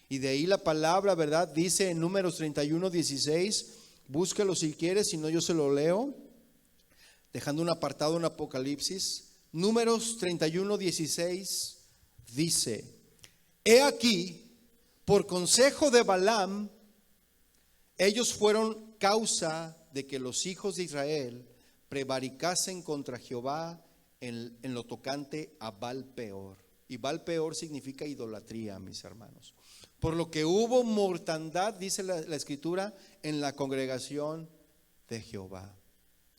Y de ahí la palabra, ¿verdad? Dice en Números 31:16, búsquelo si quieres, si no yo se lo leo, dejando un apartado en Apocalipsis. Números 31:16 dice: he aquí, por consejo de Balaam, ellos fueron causa de que los hijos de Israel prevaricasen contra Jehová en lo tocante a Baal Peor. Y Baal Peor significa idolatría, mis hermanos. Por lo que hubo mortandad, dice la escritura, en la congregación de Jehová.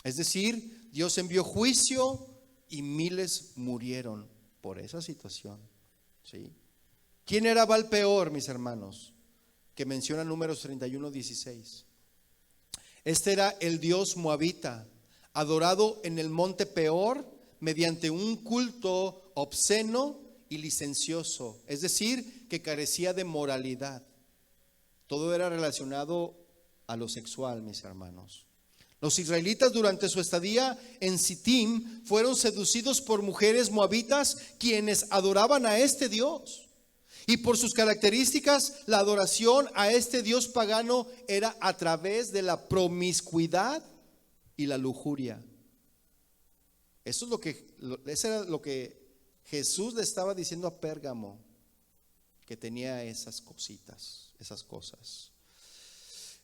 Es decir, Dios envió juicio y miles murieron por esa situación. ¿Sí? ¿Quién era Baal Peor, mis hermanos? Que menciona Números 31:16. Este era el dios moabita, adorado en el monte Peor mediante un culto obsceno y licencioso, es decir, que carecía de moralidad. Todo era relacionado a lo sexual, mis hermanos. Los israelitas durante su estadía en Sittim fueron seducidos por mujeres moabitas quienes adoraban a este dios. Y por sus características, la adoración a este dios pagano era a través de la promiscuidad y la lujuria. Eso era lo que Jesús le estaba diciendo a Pérgamo, que tenía esas cositas, esas cosas.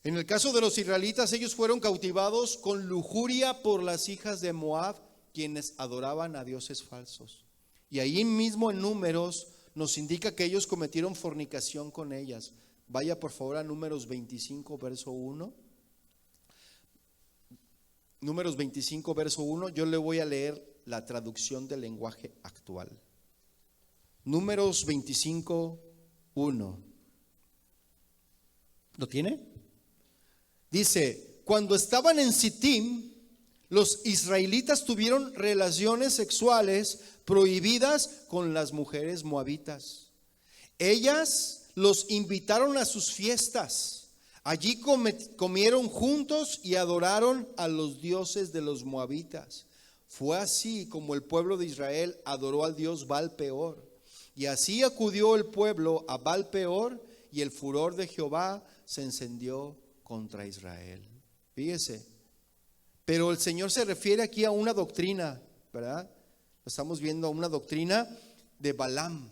En el caso de los israelitas, ellos fueron cautivados con lujuria por las hijas de Moab, quienes adoraban a dioses falsos. Y ahí mismo en Números nos indica que ellos cometieron fornicación con ellas. Vaya por favor a Números 25, verso 1. Números 25, verso 1. Yo le voy a leer la traducción del lenguaje actual. Números 25, 1. ¿Lo tiene? Dice: cuando estaban en Sittim, los israelitas tuvieron relaciones sexuales prohibidas con las mujeres moabitas. Ellas los invitaron a sus fiestas. Allí comieron juntos y adoraron a los dioses de los moabitas. Fue así como el pueblo de Israel adoró al dios Baal Peor. Y así acudió el pueblo a Baal Peor, y el furor de Jehová se encendió contra Israel. Fíjese. Pero el Señor se refiere aquí a una doctrina, ¿verdad? Estamos viendo una doctrina de Balaam.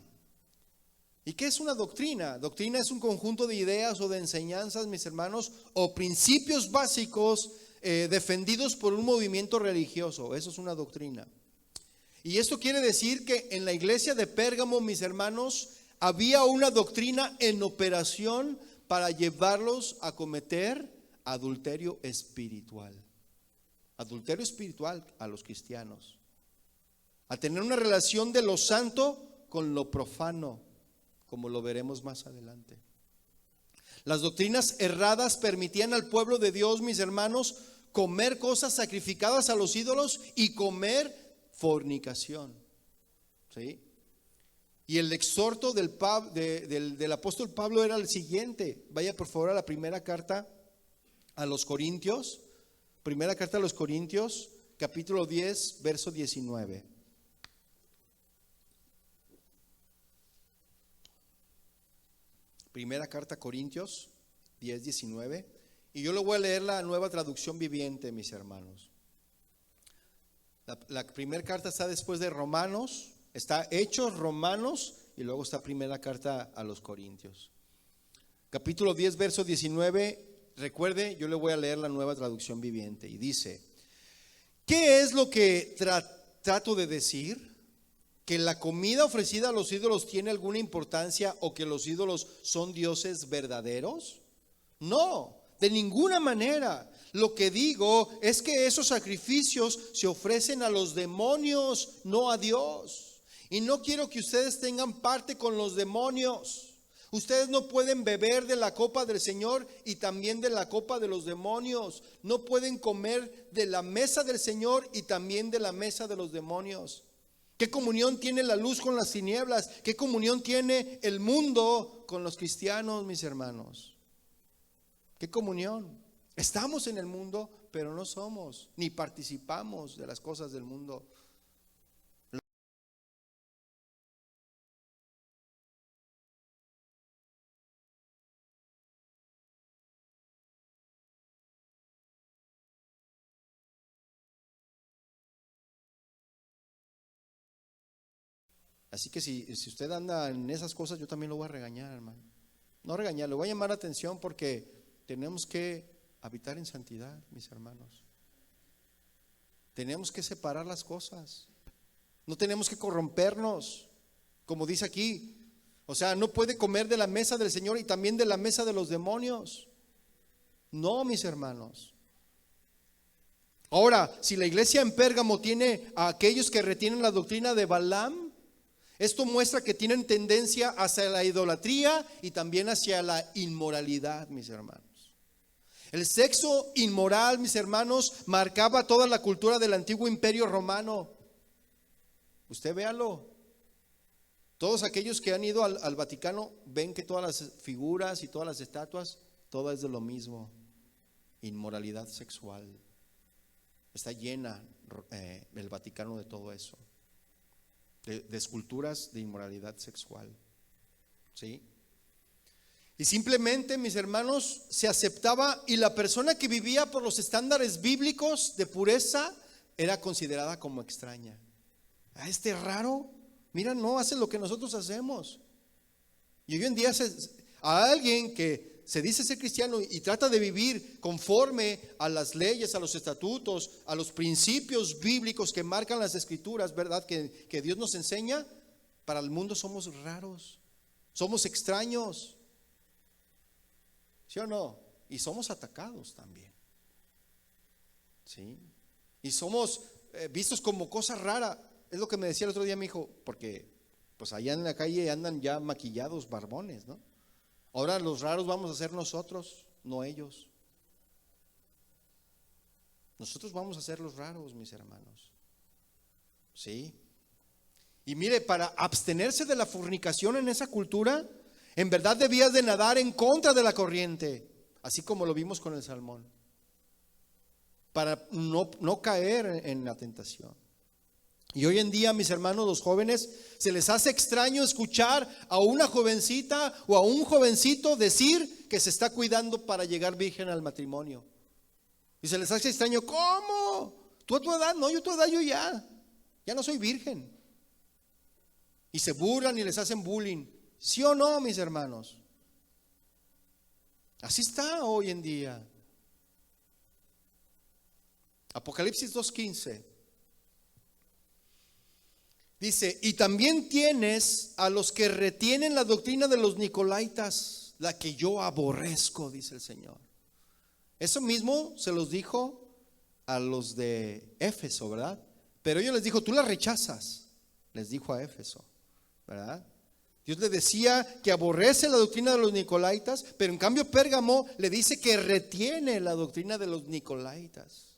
¿Y qué es una doctrina? Doctrina es un conjunto de ideas o de enseñanzas, mis hermanos, o principios básicos defendidos por un movimiento religioso. Eso es una doctrina. Y esto quiere decir que en la iglesia de Pérgamo, mis hermanos, había una doctrina en operación para llevarlos a cometer adulterio espiritual. Adulterio espiritual a los cristianos. A tener una relación de lo santo con lo profano, como lo veremos más adelante. Las doctrinas erradas permitían al pueblo de Dios, mis hermanos, comer cosas sacrificadas a los ídolos y comer fornicación. ¿Sí? Y el exhorto del apóstol Pablo era el siguiente. Vaya por favor a la primera carta a los Corintios. Primera carta a los Corintios, capítulo 10, verso 19. Primera carta a Corintios 10, 19. Y yo le voy a leer la Nueva Traducción Viviente, mis hermanos. La primera carta está después de Romanos, Está Hechos, Romanos y luego está primera carta a los Corintios. Capítulo 10, verso 19. Recuerde, yo le voy a leer la Nueva Traducción Viviente y dice: ¿qué es lo que trato de decir? ¿Que la comida ofrecida a los ídolos tiene alguna importancia o que los ídolos son dioses verdaderos? No, de ninguna manera. Lo que digo es que esos sacrificios se ofrecen a los demonios, no a Dios. Y no quiero que ustedes tengan parte con los demonios. Ustedes no pueden beber de la copa del Señor y también de la copa de los demonios. No pueden comer de la mesa del Señor y también de la mesa de los demonios. ¿Qué comunión tiene la luz con las tinieblas? ¿Qué comunión tiene el mundo con los cristianos, mis hermanos? ¿Qué comunión? Estamos en el mundo, pero no somos ni participamos de las cosas del mundo. Así que si usted anda en esas cosas, yo también lo voy a regañar, hermano. No regañar, le voy a llamar la atención porque tenemos que habitar en santidad, mis hermanos. Tenemos que separar las cosas. No tenemos que corrompernos, como dice aquí. O sea, no puede comer de la mesa del Señor y también de la mesa de los demonios. No, mis hermanos. Ahora, si la iglesia en Pérgamo tiene a aquellos que retienen la doctrina de Balaam, esto muestra que tienen tendencia hacia la idolatría y también hacia la inmoralidad, mis hermanos. El sexo inmoral, mis hermanos, marcaba toda la cultura del antiguo imperio romano. Usted véalo. Todos aquellos que han ido al Vaticano ven que todas las figuras y todas las estatuas, todo es de lo mismo. Inmoralidad sexual. Está llena el Vaticano de todo eso. De esculturas de inmoralidad sexual. ¿Sí? Y simplemente, mis hermanos, se aceptaba, y la persona que vivía por los estándares bíblicos de pureza era considerada como extraña. Ah, este raro, mira, no hace lo que nosotros hacemos. Y hoy en día a alguien que se dice ser cristiano y trata de vivir conforme a las leyes, a los estatutos, a los principios bíblicos que marcan las escrituras, ¿verdad? Que Dios nos enseña, para el mundo somos raros, somos extraños. ¿Sí o no? Y somos atacados también. ¿Sí? Y somos vistos como cosa rara. Es lo que me decía el otro día mi hijo, porque pues allá en la calle andan ya maquillados barbones, ¿no? Ahora los raros vamos a ser nosotros, no ellos. Nosotros vamos a ser los raros, mis hermanos. ¿Sí? Y mire, para abstenerse de la fornicación en esa cultura, en verdad debías de nadar en contra de la corriente, así como lo vimos con el salmón, para no caer en la tentación. Y hoy en día, mis hermanos, los jóvenes, se les hace extraño escuchar a una jovencita o a un jovencito decir que se está cuidando para llegar virgen al matrimonio. Y se les hace extraño, ¿cómo? ¿Tú a tu edad? No, yo a tu edad yo ya no soy virgen. Y se burlan y les hacen bullying. ¿Sí o no, mis hermanos? Así está hoy en día. Apocalipsis 2:15 dice: y también tienes a los que retienen la doctrina de los nicolaítas, la que yo aborrezco, dice el Señor. Eso mismo se los dijo a los de Éfeso, ¿verdad? Pero ellos les dijo, tú la rechazas, les dijo a Éfeso, ¿verdad? Dios le decía que aborrece la doctrina de los nicolaítas, pero en cambio Pérgamo le dice que retiene la doctrina de los nicolaítas.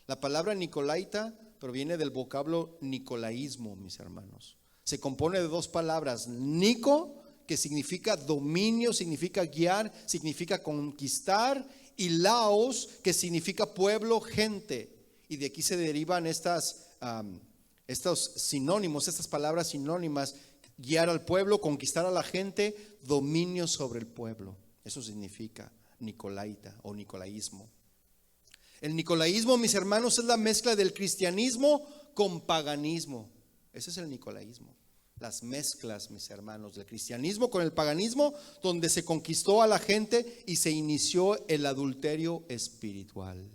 La palabra nicolaita proviene del vocablo nicolaísmo, mis hermanos. Se compone de dos palabras: nico, que significa dominio, significa guiar, significa conquistar, y laos, que significa pueblo, gente. Y de aquí se derivan estos sinónimos, estas palabras sinónimas: guiar al pueblo, conquistar a la gente, dominio sobre el pueblo. Eso significa nicolaita o nicolaísmo. El nicolaísmo, mis hermanos, es la mezcla del cristianismo con paganismo. Ese es el nicolaísmo. Las mezclas, mis hermanos, del cristianismo con el paganismo, donde se conquistó a la gente y se inició el adulterio espiritual.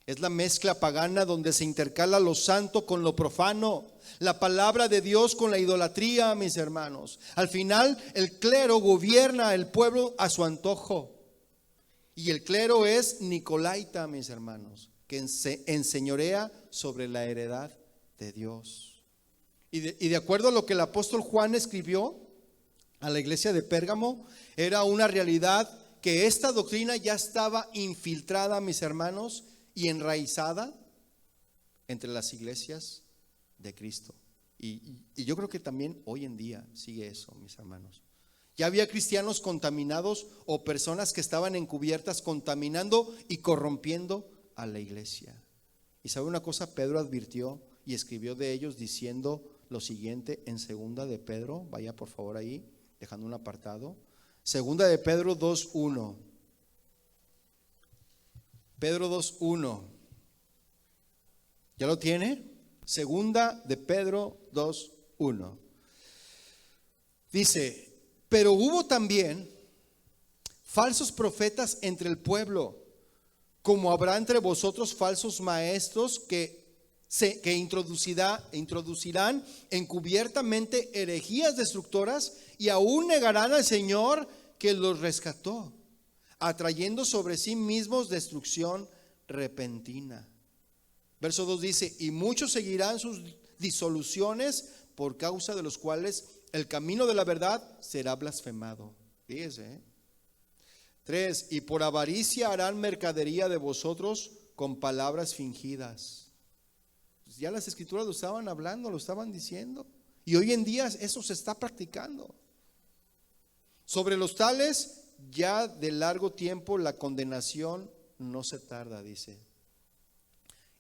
Es la mezcla pagana donde se intercala lo santo con lo profano, la palabra de Dios con la idolatría, mis hermanos. Al final, el clero gobierna el pueblo a su antojo. Y el clero es nicolaita, mis hermanos, que enseñorea sobre la heredad de Dios. Y de acuerdo a lo que el apóstol Juan escribió a la iglesia de Pérgamo, era una realidad que esta doctrina ya estaba infiltrada, mis hermanos, y enraizada entre las iglesias de Cristo. Y yo creo que también hoy en día sigue eso, mis hermanos. Ya había cristianos contaminados o personas que estaban encubiertas contaminando y corrompiendo a la iglesia. Y sabe una cosa, Pedro advirtió y escribió de ellos diciendo lo siguiente en segunda de Pedro, vaya por favor ahí, dejando un apartado. Segunda de Pedro 2:1. Pedro 2:1. ¿Ya lo tiene? Segunda de Pedro 2:1. Dice: pero hubo también falsos profetas entre el pueblo, como habrá entre vosotros falsos maestros que introducirán encubiertamente herejías destructoras y aún negarán al Señor que los rescató, atrayendo sobre sí mismos destrucción repentina. Verso 2 dice: y muchos seguirán sus disoluciones, por causa de los cuales el camino de la verdad será blasfemado. Fíjese. 3, y por avaricia harán mercadería de vosotros con palabras fingidas. Pues ya las escrituras lo estaban hablando, lo estaban diciendo, y hoy en día eso se está practicando. Sobre los tales ya de largo tiempo la condenación no se tarda, dice,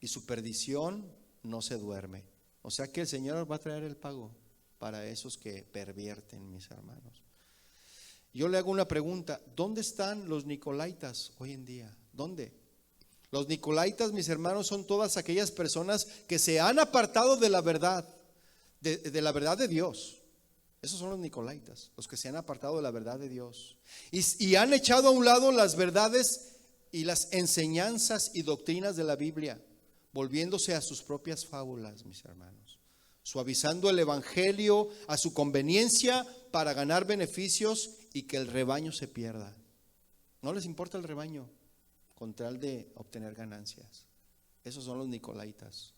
y su perdición no se duerme. O sea que el Señor va a traer el pago para esos que pervierten, mis hermanos. Yo le hago una pregunta: ¿dónde están los nicolaitas hoy en día? ¿Dónde? Los nicolaitas, mis hermanos, son todas aquellas personas que se han apartado de la verdad, de la verdad de Dios. Esos son los nicolaitas, los que se han apartado de la verdad de Dios y han echado a un lado las verdades y las enseñanzas y doctrinas de la Biblia, volviéndose a sus propias fábulas, mis hermanos, suavizando el evangelio a su conveniencia para ganar beneficios y que el rebaño se pierda. No les importa el rebaño con tal de obtener ganancias. Esos son los nicolaitas.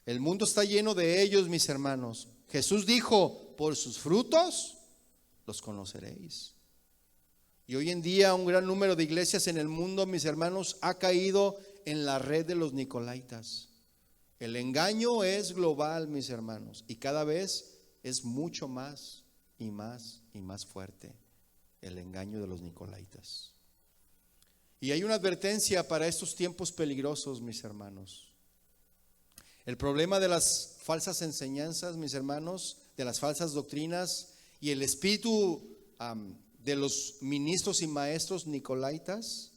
El mundo está lleno de ellos, mis hermanos. Jesús dijo: por sus frutos los conoceréis. Y hoy en día un gran número de iglesias en el mundo, mis hermanos, ha caído en la red de los nicolaitas. El engaño es global, mis hermanos, y cada vez es mucho más y más y más fuerte el engaño de los nicolaitas. Y hay una advertencia para estos tiempos peligrosos, mis hermanos. El problema de las falsas enseñanzas, mis hermanos, de las falsas doctrinas y el espíritu de los ministros y maestros nicolaitas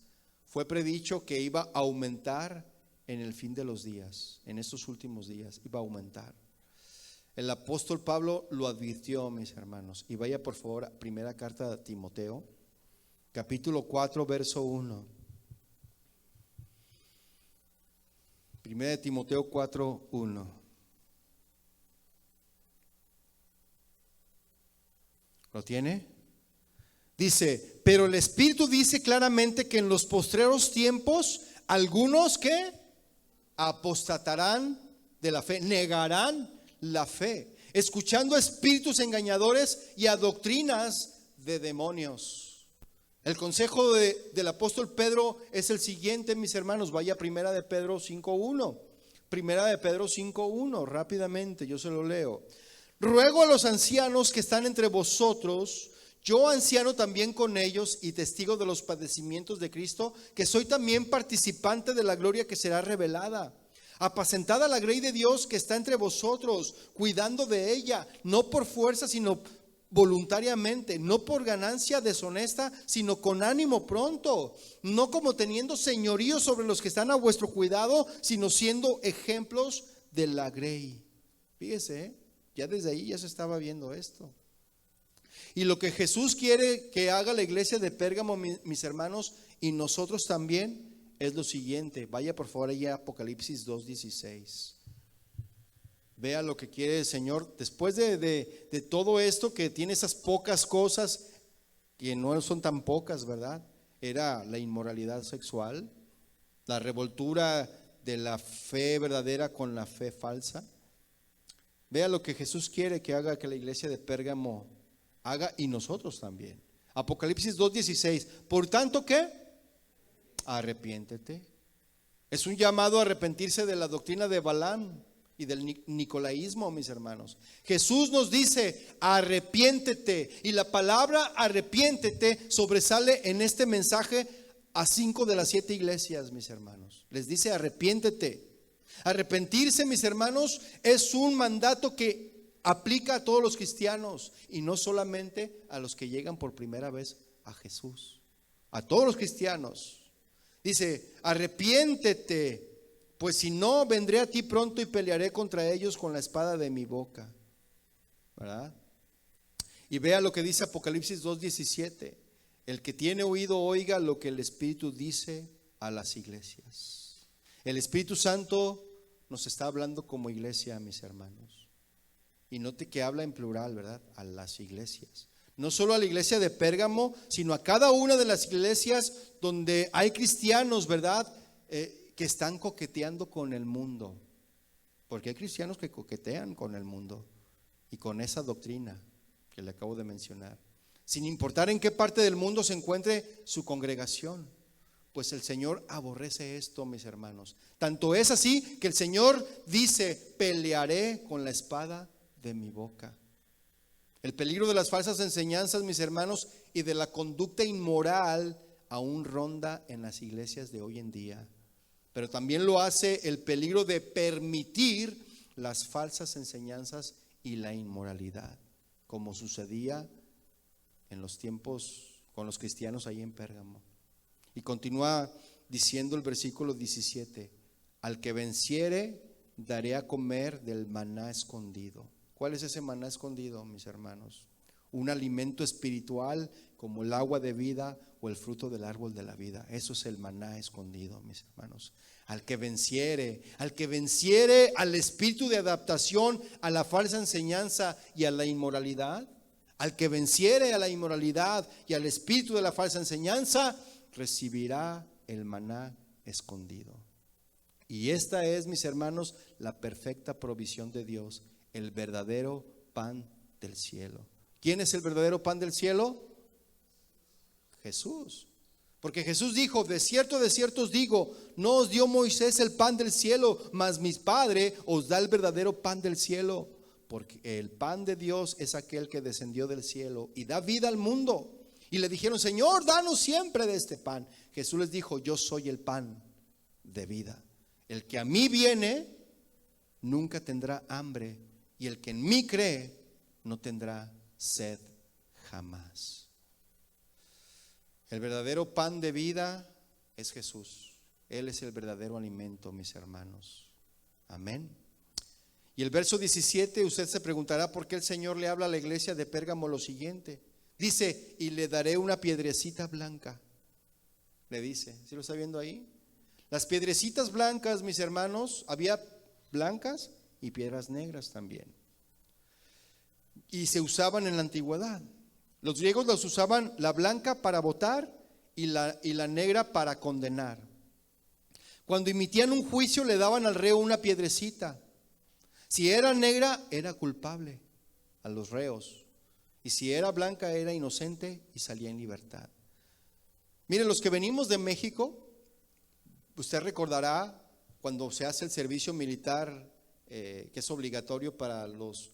fue predicho que iba a aumentar en el fin de los días, en estos últimos días, iba a aumentar. El apóstol Pablo lo advirtió, mis hermanos, y vaya por favor a primera carta de Timoteo, capítulo 4, verso 1. Primera de Timoteo 4, 1. ¿Lo tiene? Dice: pero el Espíritu dice claramente que en los postreros tiempos algunos que apostatarán de la fe, negarán la fe, escuchando a espíritus engañadores y a doctrinas de demonios. El consejo del apóstol Pedro es el siguiente, mis hermanos. Vaya a primera de Pedro 5:1. Primera de Pedro 5:1, rápidamente, yo se lo leo. Ruego a los ancianos que están entre vosotros, yo anciano también con ellos y testigo de los padecimientos de Cristo, que soy también participante de la gloria que será revelada. Apacentada la grey de Dios que está entre vosotros, cuidando de ella, no por fuerza, sino voluntariamente, no por ganancia deshonesta, sino con ánimo pronto, no como teniendo señorío sobre los que están a vuestro cuidado, sino siendo ejemplos de la grey. Fíjese, ya desde ahí ya se estaba viendo esto. Y lo que Jesús quiere que haga la iglesia de Pérgamo, mis hermanos, y nosotros también, es lo siguiente. Vaya por favor allá a Apocalipsis 2:16. Vea lo que quiere el Señor. Después de todo esto, que tiene esas pocas cosas, que no son tan pocas, ¿verdad? Era la inmoralidad sexual, la revoltura de la fe verdadera con la fe falsa. Vea lo que Jesús quiere que haga que la iglesia de Pérgamo haga, y nosotros también. Apocalipsis 2:16. Por tanto, ¿qué? Arrepiéntete. Es un llamado a arrepentirse de la doctrina de Balaam y del nicolaísmo, mis hermanos. Jesús nos dice, arrepiéntete. Y la palabra arrepiéntete sobresale en este mensaje a 5 de las 7 iglesias, mis hermanos. Les dice, arrepiéntete. Arrepentirse, mis hermanos, es un mandato que aplica a todos los cristianos y no solamente a los que llegan por primera vez a Jesús. A todos los cristianos. Dice, arrepiéntete, pues si no, vendré a ti pronto y pelearé contra ellos con la espada de mi boca. ¿Verdad? Y vea lo que dice Apocalipsis 2:17. El que tiene oído oiga lo que el Espíritu dice a las iglesias. El Espíritu Santo nos está hablando como iglesia, mis hermanos. Y note que habla en plural, ¿verdad? A las iglesias. No solo a la iglesia de Pérgamo, sino a cada una de las iglesias donde hay cristianos, ¿verdad? Que están coqueteando con el mundo. Porque hay cristianos que coquetean con el mundo y con esa doctrina que le acabo de mencionar. Sin importar en qué parte del mundo se encuentre su congregación. Pues el Señor aborrece esto, mis hermanos. Tanto es así que el Señor dice, pelearé con la espada de mi boca. El peligro de las falsas enseñanzas, mis hermanos, y de la conducta inmoral aún ronda en las iglesias de hoy en día. Pero también lo hace el peligro de permitir las falsas enseñanzas y la inmoralidad, como sucedía en los tiempos con los cristianos ahí en Pérgamo. Y continúa diciendo el versículo 17, al que venciere daré a comer del maná escondido. ¿Cuál es ese maná escondido, mis hermanos? Un alimento espiritual como el agua de vida o el fruto del árbol de la vida. Eso es el maná escondido, mis hermanos. Al que venciere al espíritu de adaptación a la falsa enseñanza y a la inmoralidad, al que venciere a la inmoralidad y al espíritu de la falsa enseñanza, recibirá el maná escondido. Y esta es, mis hermanos, la perfecta provisión de Dios, el verdadero pan del cielo. ¿Quién es el verdadero pan del cielo? Jesús. Porque Jesús dijo, de cierto os digo, no os dio Moisés el pan del cielo, mas mi Padre os da el verdadero pan del cielo. Porque el pan de Dios es aquel que descendió del cielo y da vida al mundo. Y le dijeron, Señor, danos siempre de este pan. Jesús les dijo, yo soy el pan de vida. El que a mí viene nunca tendrá hambre, y el que en mí cree no tendrá sed jamás. El verdadero pan de vida es Jesús. Él es el verdadero alimento, mis hermanos. Amén. Y el verso 17, usted se preguntará por qué el Señor le habla a la iglesia de Pérgamo lo siguiente. Dice, y le daré una piedrecita blanca. Le dice, ¿sí lo está viendo ahí? Las piedrecitas blancas, mis hermanos, había blancas y piedras negras también. Y se usaban en la antigüedad. Los griegos las usaban la blanca para votar y la negra para condenar. Cuando emitían un juicio le daban al reo una piedrecita. Si era negra, era culpable a los reos. Y si era blanca, era inocente y salía en libertad. Miren, los que venimos de México, usted recordará cuando se hace el servicio militar, que es obligatorio para los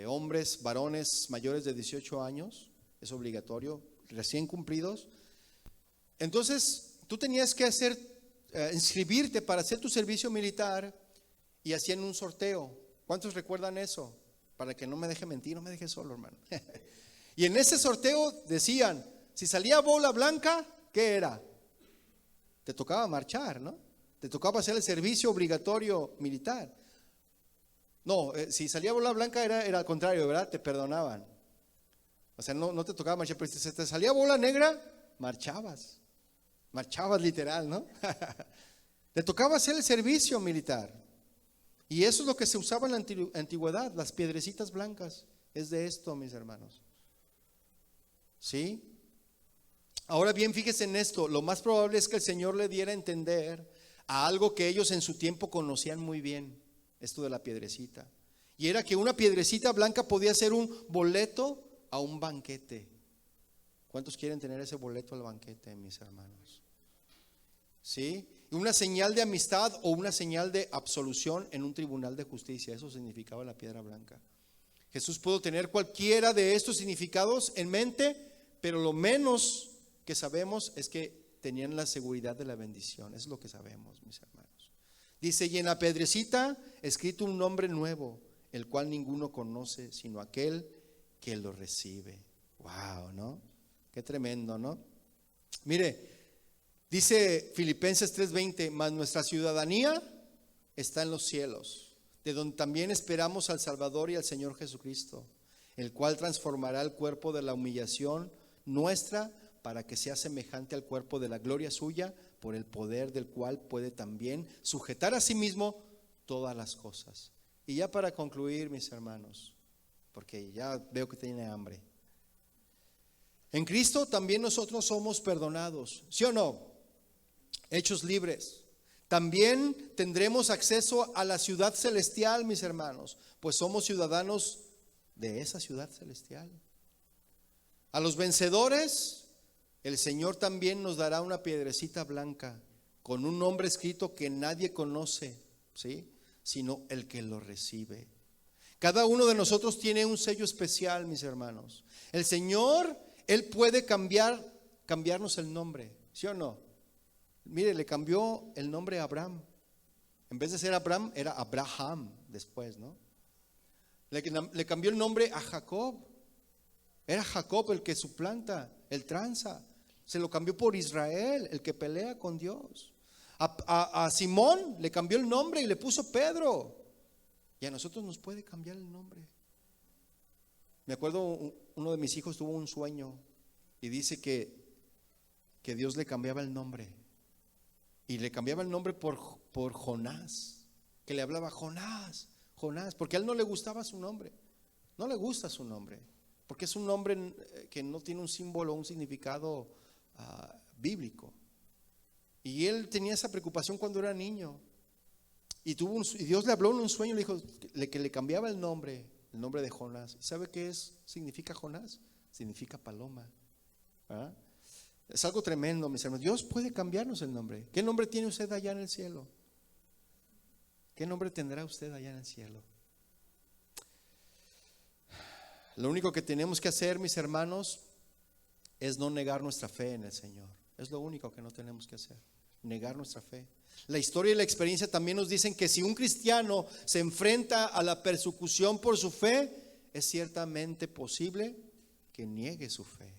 hombres, varones mayores de 18 años, es obligatorio, recién cumplidos. Entonces, tú tenías que inscribirte para hacer tu servicio militar y hacían un sorteo. ¿Cuántos recuerdan eso? Para que no me deje mentir, no me deje solo, hermano. Y en ese sorteo decían, si salía bola blanca, ¿qué era? Te tocaba marchar, ¿no? Te tocaba hacer el servicio obligatorio militar. No, si salía bola blanca era al contrario, ¿verdad? Te perdonaban. O sea, no te tocaba marchar, pero si se te salía bola negra, marchabas. Marchabas literal, ¿no? Te tocaba hacer el servicio militar. Y eso es lo que se usaba en la antigüedad, las piedrecitas blancas. Es de esto, mis hermanos. ¿Sí? Ahora bien, fíjese en esto. Lo más probable es que el Señor le diera a entender a algo que ellos en su tiempo conocían muy bien. Esto de la piedrecita. Y era que una piedrecita blanca podía ser un boleto a un banquete. ¿Cuántos quieren tener ese boleto al banquete, mis hermanos? ¿Sí? Una señal de amistad o una señal de absolución en un tribunal de justicia. Eso significaba la piedra blanca. Jesús pudo tener cualquiera de estos significados en mente, pero lo menos que sabemos es que tenían la seguridad de la bendición. Eso es lo que sabemos, mis hermanos. Dice, y en la piedrecita escrito un nombre nuevo, el cual ninguno conoce, sino aquel que lo recibe. Wow, ¿no? Qué tremendo, ¿no? Mire, dice Filipenses 3:20, mas nuestra ciudadanía está en los cielos, de donde también esperamos al Salvador y al Señor Jesucristo, el cual transformará el cuerpo de la humillación nuestra para que sea semejante al cuerpo de la gloria suya, por el poder del cual puede también sujetar a sí mismo todas las cosas. Y ya para concluir, mis hermanos, porque ya veo que tiene hambre. En Cristo también nosotros somos perdonados, ¿sí o no? Hechos libres. También tendremos acceso a la ciudad celestial, mis hermanos, pues somos ciudadanos de esa ciudad celestial. A los vencedores, el Señor también nos dará una piedrecita blanca con un nombre escrito que nadie conoce, ¿sí? Sino el que lo recibe. Cada uno de nosotros tiene un sello especial, mis hermanos. El Señor, Él puede cambiarnos el nombre, ¿sí o no? Mire, le cambió el nombre a Abraham. En vez de ser Abraham, era Abraham después, ¿no? Le cambió el nombre a Jacob. Era Jacob el que suplanta, el tranza. Se lo cambió por Israel, el que pelea con Dios. A Simón le cambió el nombre y le puso Pedro. Y a nosotros nos puede cambiar el nombre. Me acuerdo, uno de mis hijos tuvo un sueño y dice que Dios le cambiaba el nombre. Y le cambiaba el nombre por Jonás. Que le hablaba Jonás, Jonás, porque a él no le gustaba su nombre. No le gusta su nombre, porque es un nombre que no tiene un símbolo, un significado bíblico. Y él tenía esa preocupación cuando era niño. Y Dios le habló en un sueño, le dijo que le cambiaba el nombre de Jonás. ¿Sabe qué significa Jonás? Significa paloma. ¿Ah? Es algo tremendo, mis hermanos. Dios puede cambiarnos el nombre. ¿Qué nombre tiene usted allá en el cielo? ¿Qué nombre tendrá usted allá en el cielo? Lo único que tenemos que hacer, mis hermanos, es no negar nuestra fe en el Señor. Es lo único que no tenemos que hacer, negar nuestra fe. La historia y la experiencia también nos dicen que si un cristiano se enfrenta a la persecución por su fe, es ciertamente posible que niegue su fe.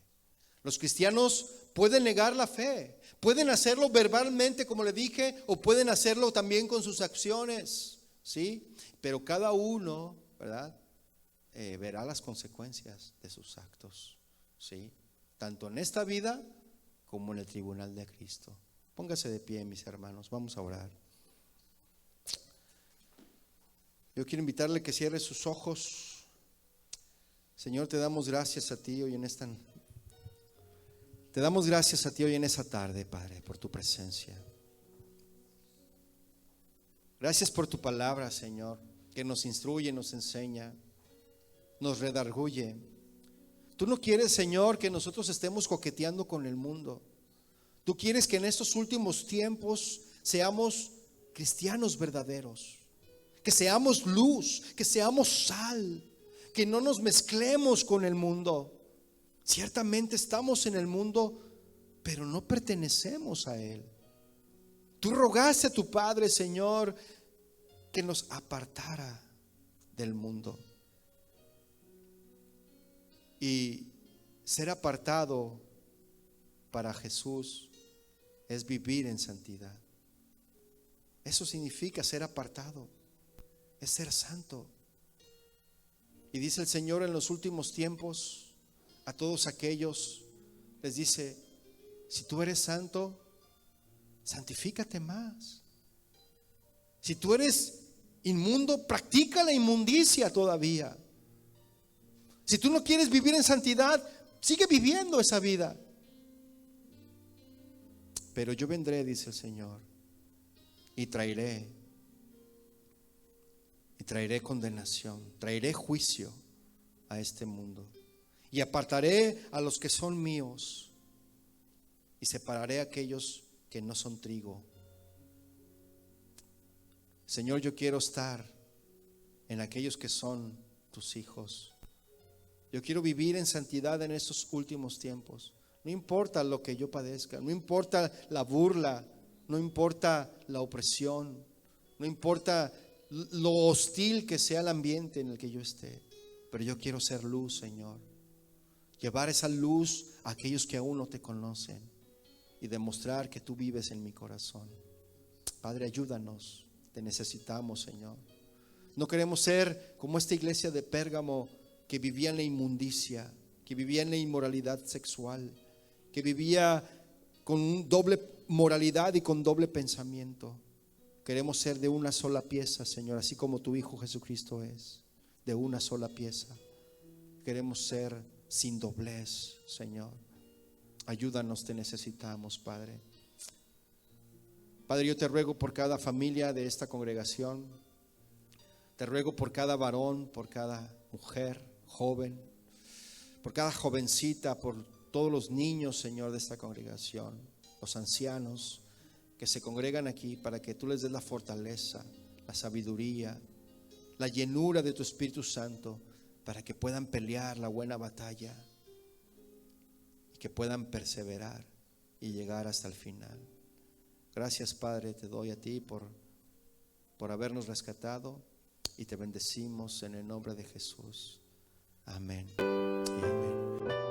Los cristianos pueden negar la fe, pueden hacerlo verbalmente, como le dije, o pueden hacerlo también con sus acciones, ¿sí? Pero cada uno, ¿verdad? Verá las consecuencias de sus actos, ¿sí? Tanto en esta vida como en el tribunal de Cristo. Póngase de pie, mis hermanos, vamos a orar. Yo quiero invitarle que cierre sus ojos. Señor, te damos gracias a ti hoy en esta tarde, Padre, por tu presencia. Gracias por tu palabra, Señor, que nos instruye, nos enseña, nos redarguye. Tú no quieres, Señor, que nosotros estemos coqueteando con el mundo. Tú quieres que en estos últimos tiempos seamos cristianos verdaderos, que seamos luz, que seamos sal, que no nos mezclemos con el mundo. Ciertamente estamos en el mundo, pero no pertenecemos a él. Tú rogaste a tu Padre, Señor, que nos apartara del mundo. Y ser apartado para Jesús es vivir en santidad. Eso significa ser apartado, es ser santo. Y dice el Señor en los últimos tiempos a todos aquellos, les dice: si tú eres santo, santifícate más. Si tú eres inmundo, practica la inmundicia todavía. Si tú no quieres vivir en santidad, sigue viviendo esa vida. Pero yo vendré, dice el Señor, y traeré condenación, traeré juicio a este mundo. Y apartaré a los que son míos y separaré a aquellos que no son trigo. Señor, yo quiero estar en aquellos que son tus hijos. Yo quiero vivir en santidad en estos últimos tiempos. No importa lo que yo padezca, no importa la burla, no importa la opresión, no importa lo hostil que sea el ambiente en el que yo esté, pero yo quiero ser luz, Señor. Llevar esa luz a aquellos que aún no te conocen y demostrar que tú vives en mi corazón. Padre, ayúdanos, te necesitamos, Señor. No queremos ser como esta iglesia de Pérgamo que vivía en la inmundicia, que vivía en la inmoralidad sexual, que vivía con doble moralidad y con doble pensamiento. Queremos ser de una sola pieza, Señor, así como tu Hijo Jesucristo es, de una sola pieza. Queremos ser sin doblez, Señor. Ayúdanos, te necesitamos, Padre. Padre, yo te ruego por cada familia de esta congregación. Te ruego por cada varón, por cada mujer, joven, por cada jovencita, por todos los niños, Señor, de esta congregación, los ancianos que se congregan aquí, para que tú les des la fortaleza, la sabiduría, la llenura de tu Espíritu Santo, para que puedan pelear la buena batalla y que puedan perseverar y llegar hasta el final. Gracias, Padre, te doy a ti por habernos rescatado y te bendecimos en el nombre de Jesús. Amén y amén.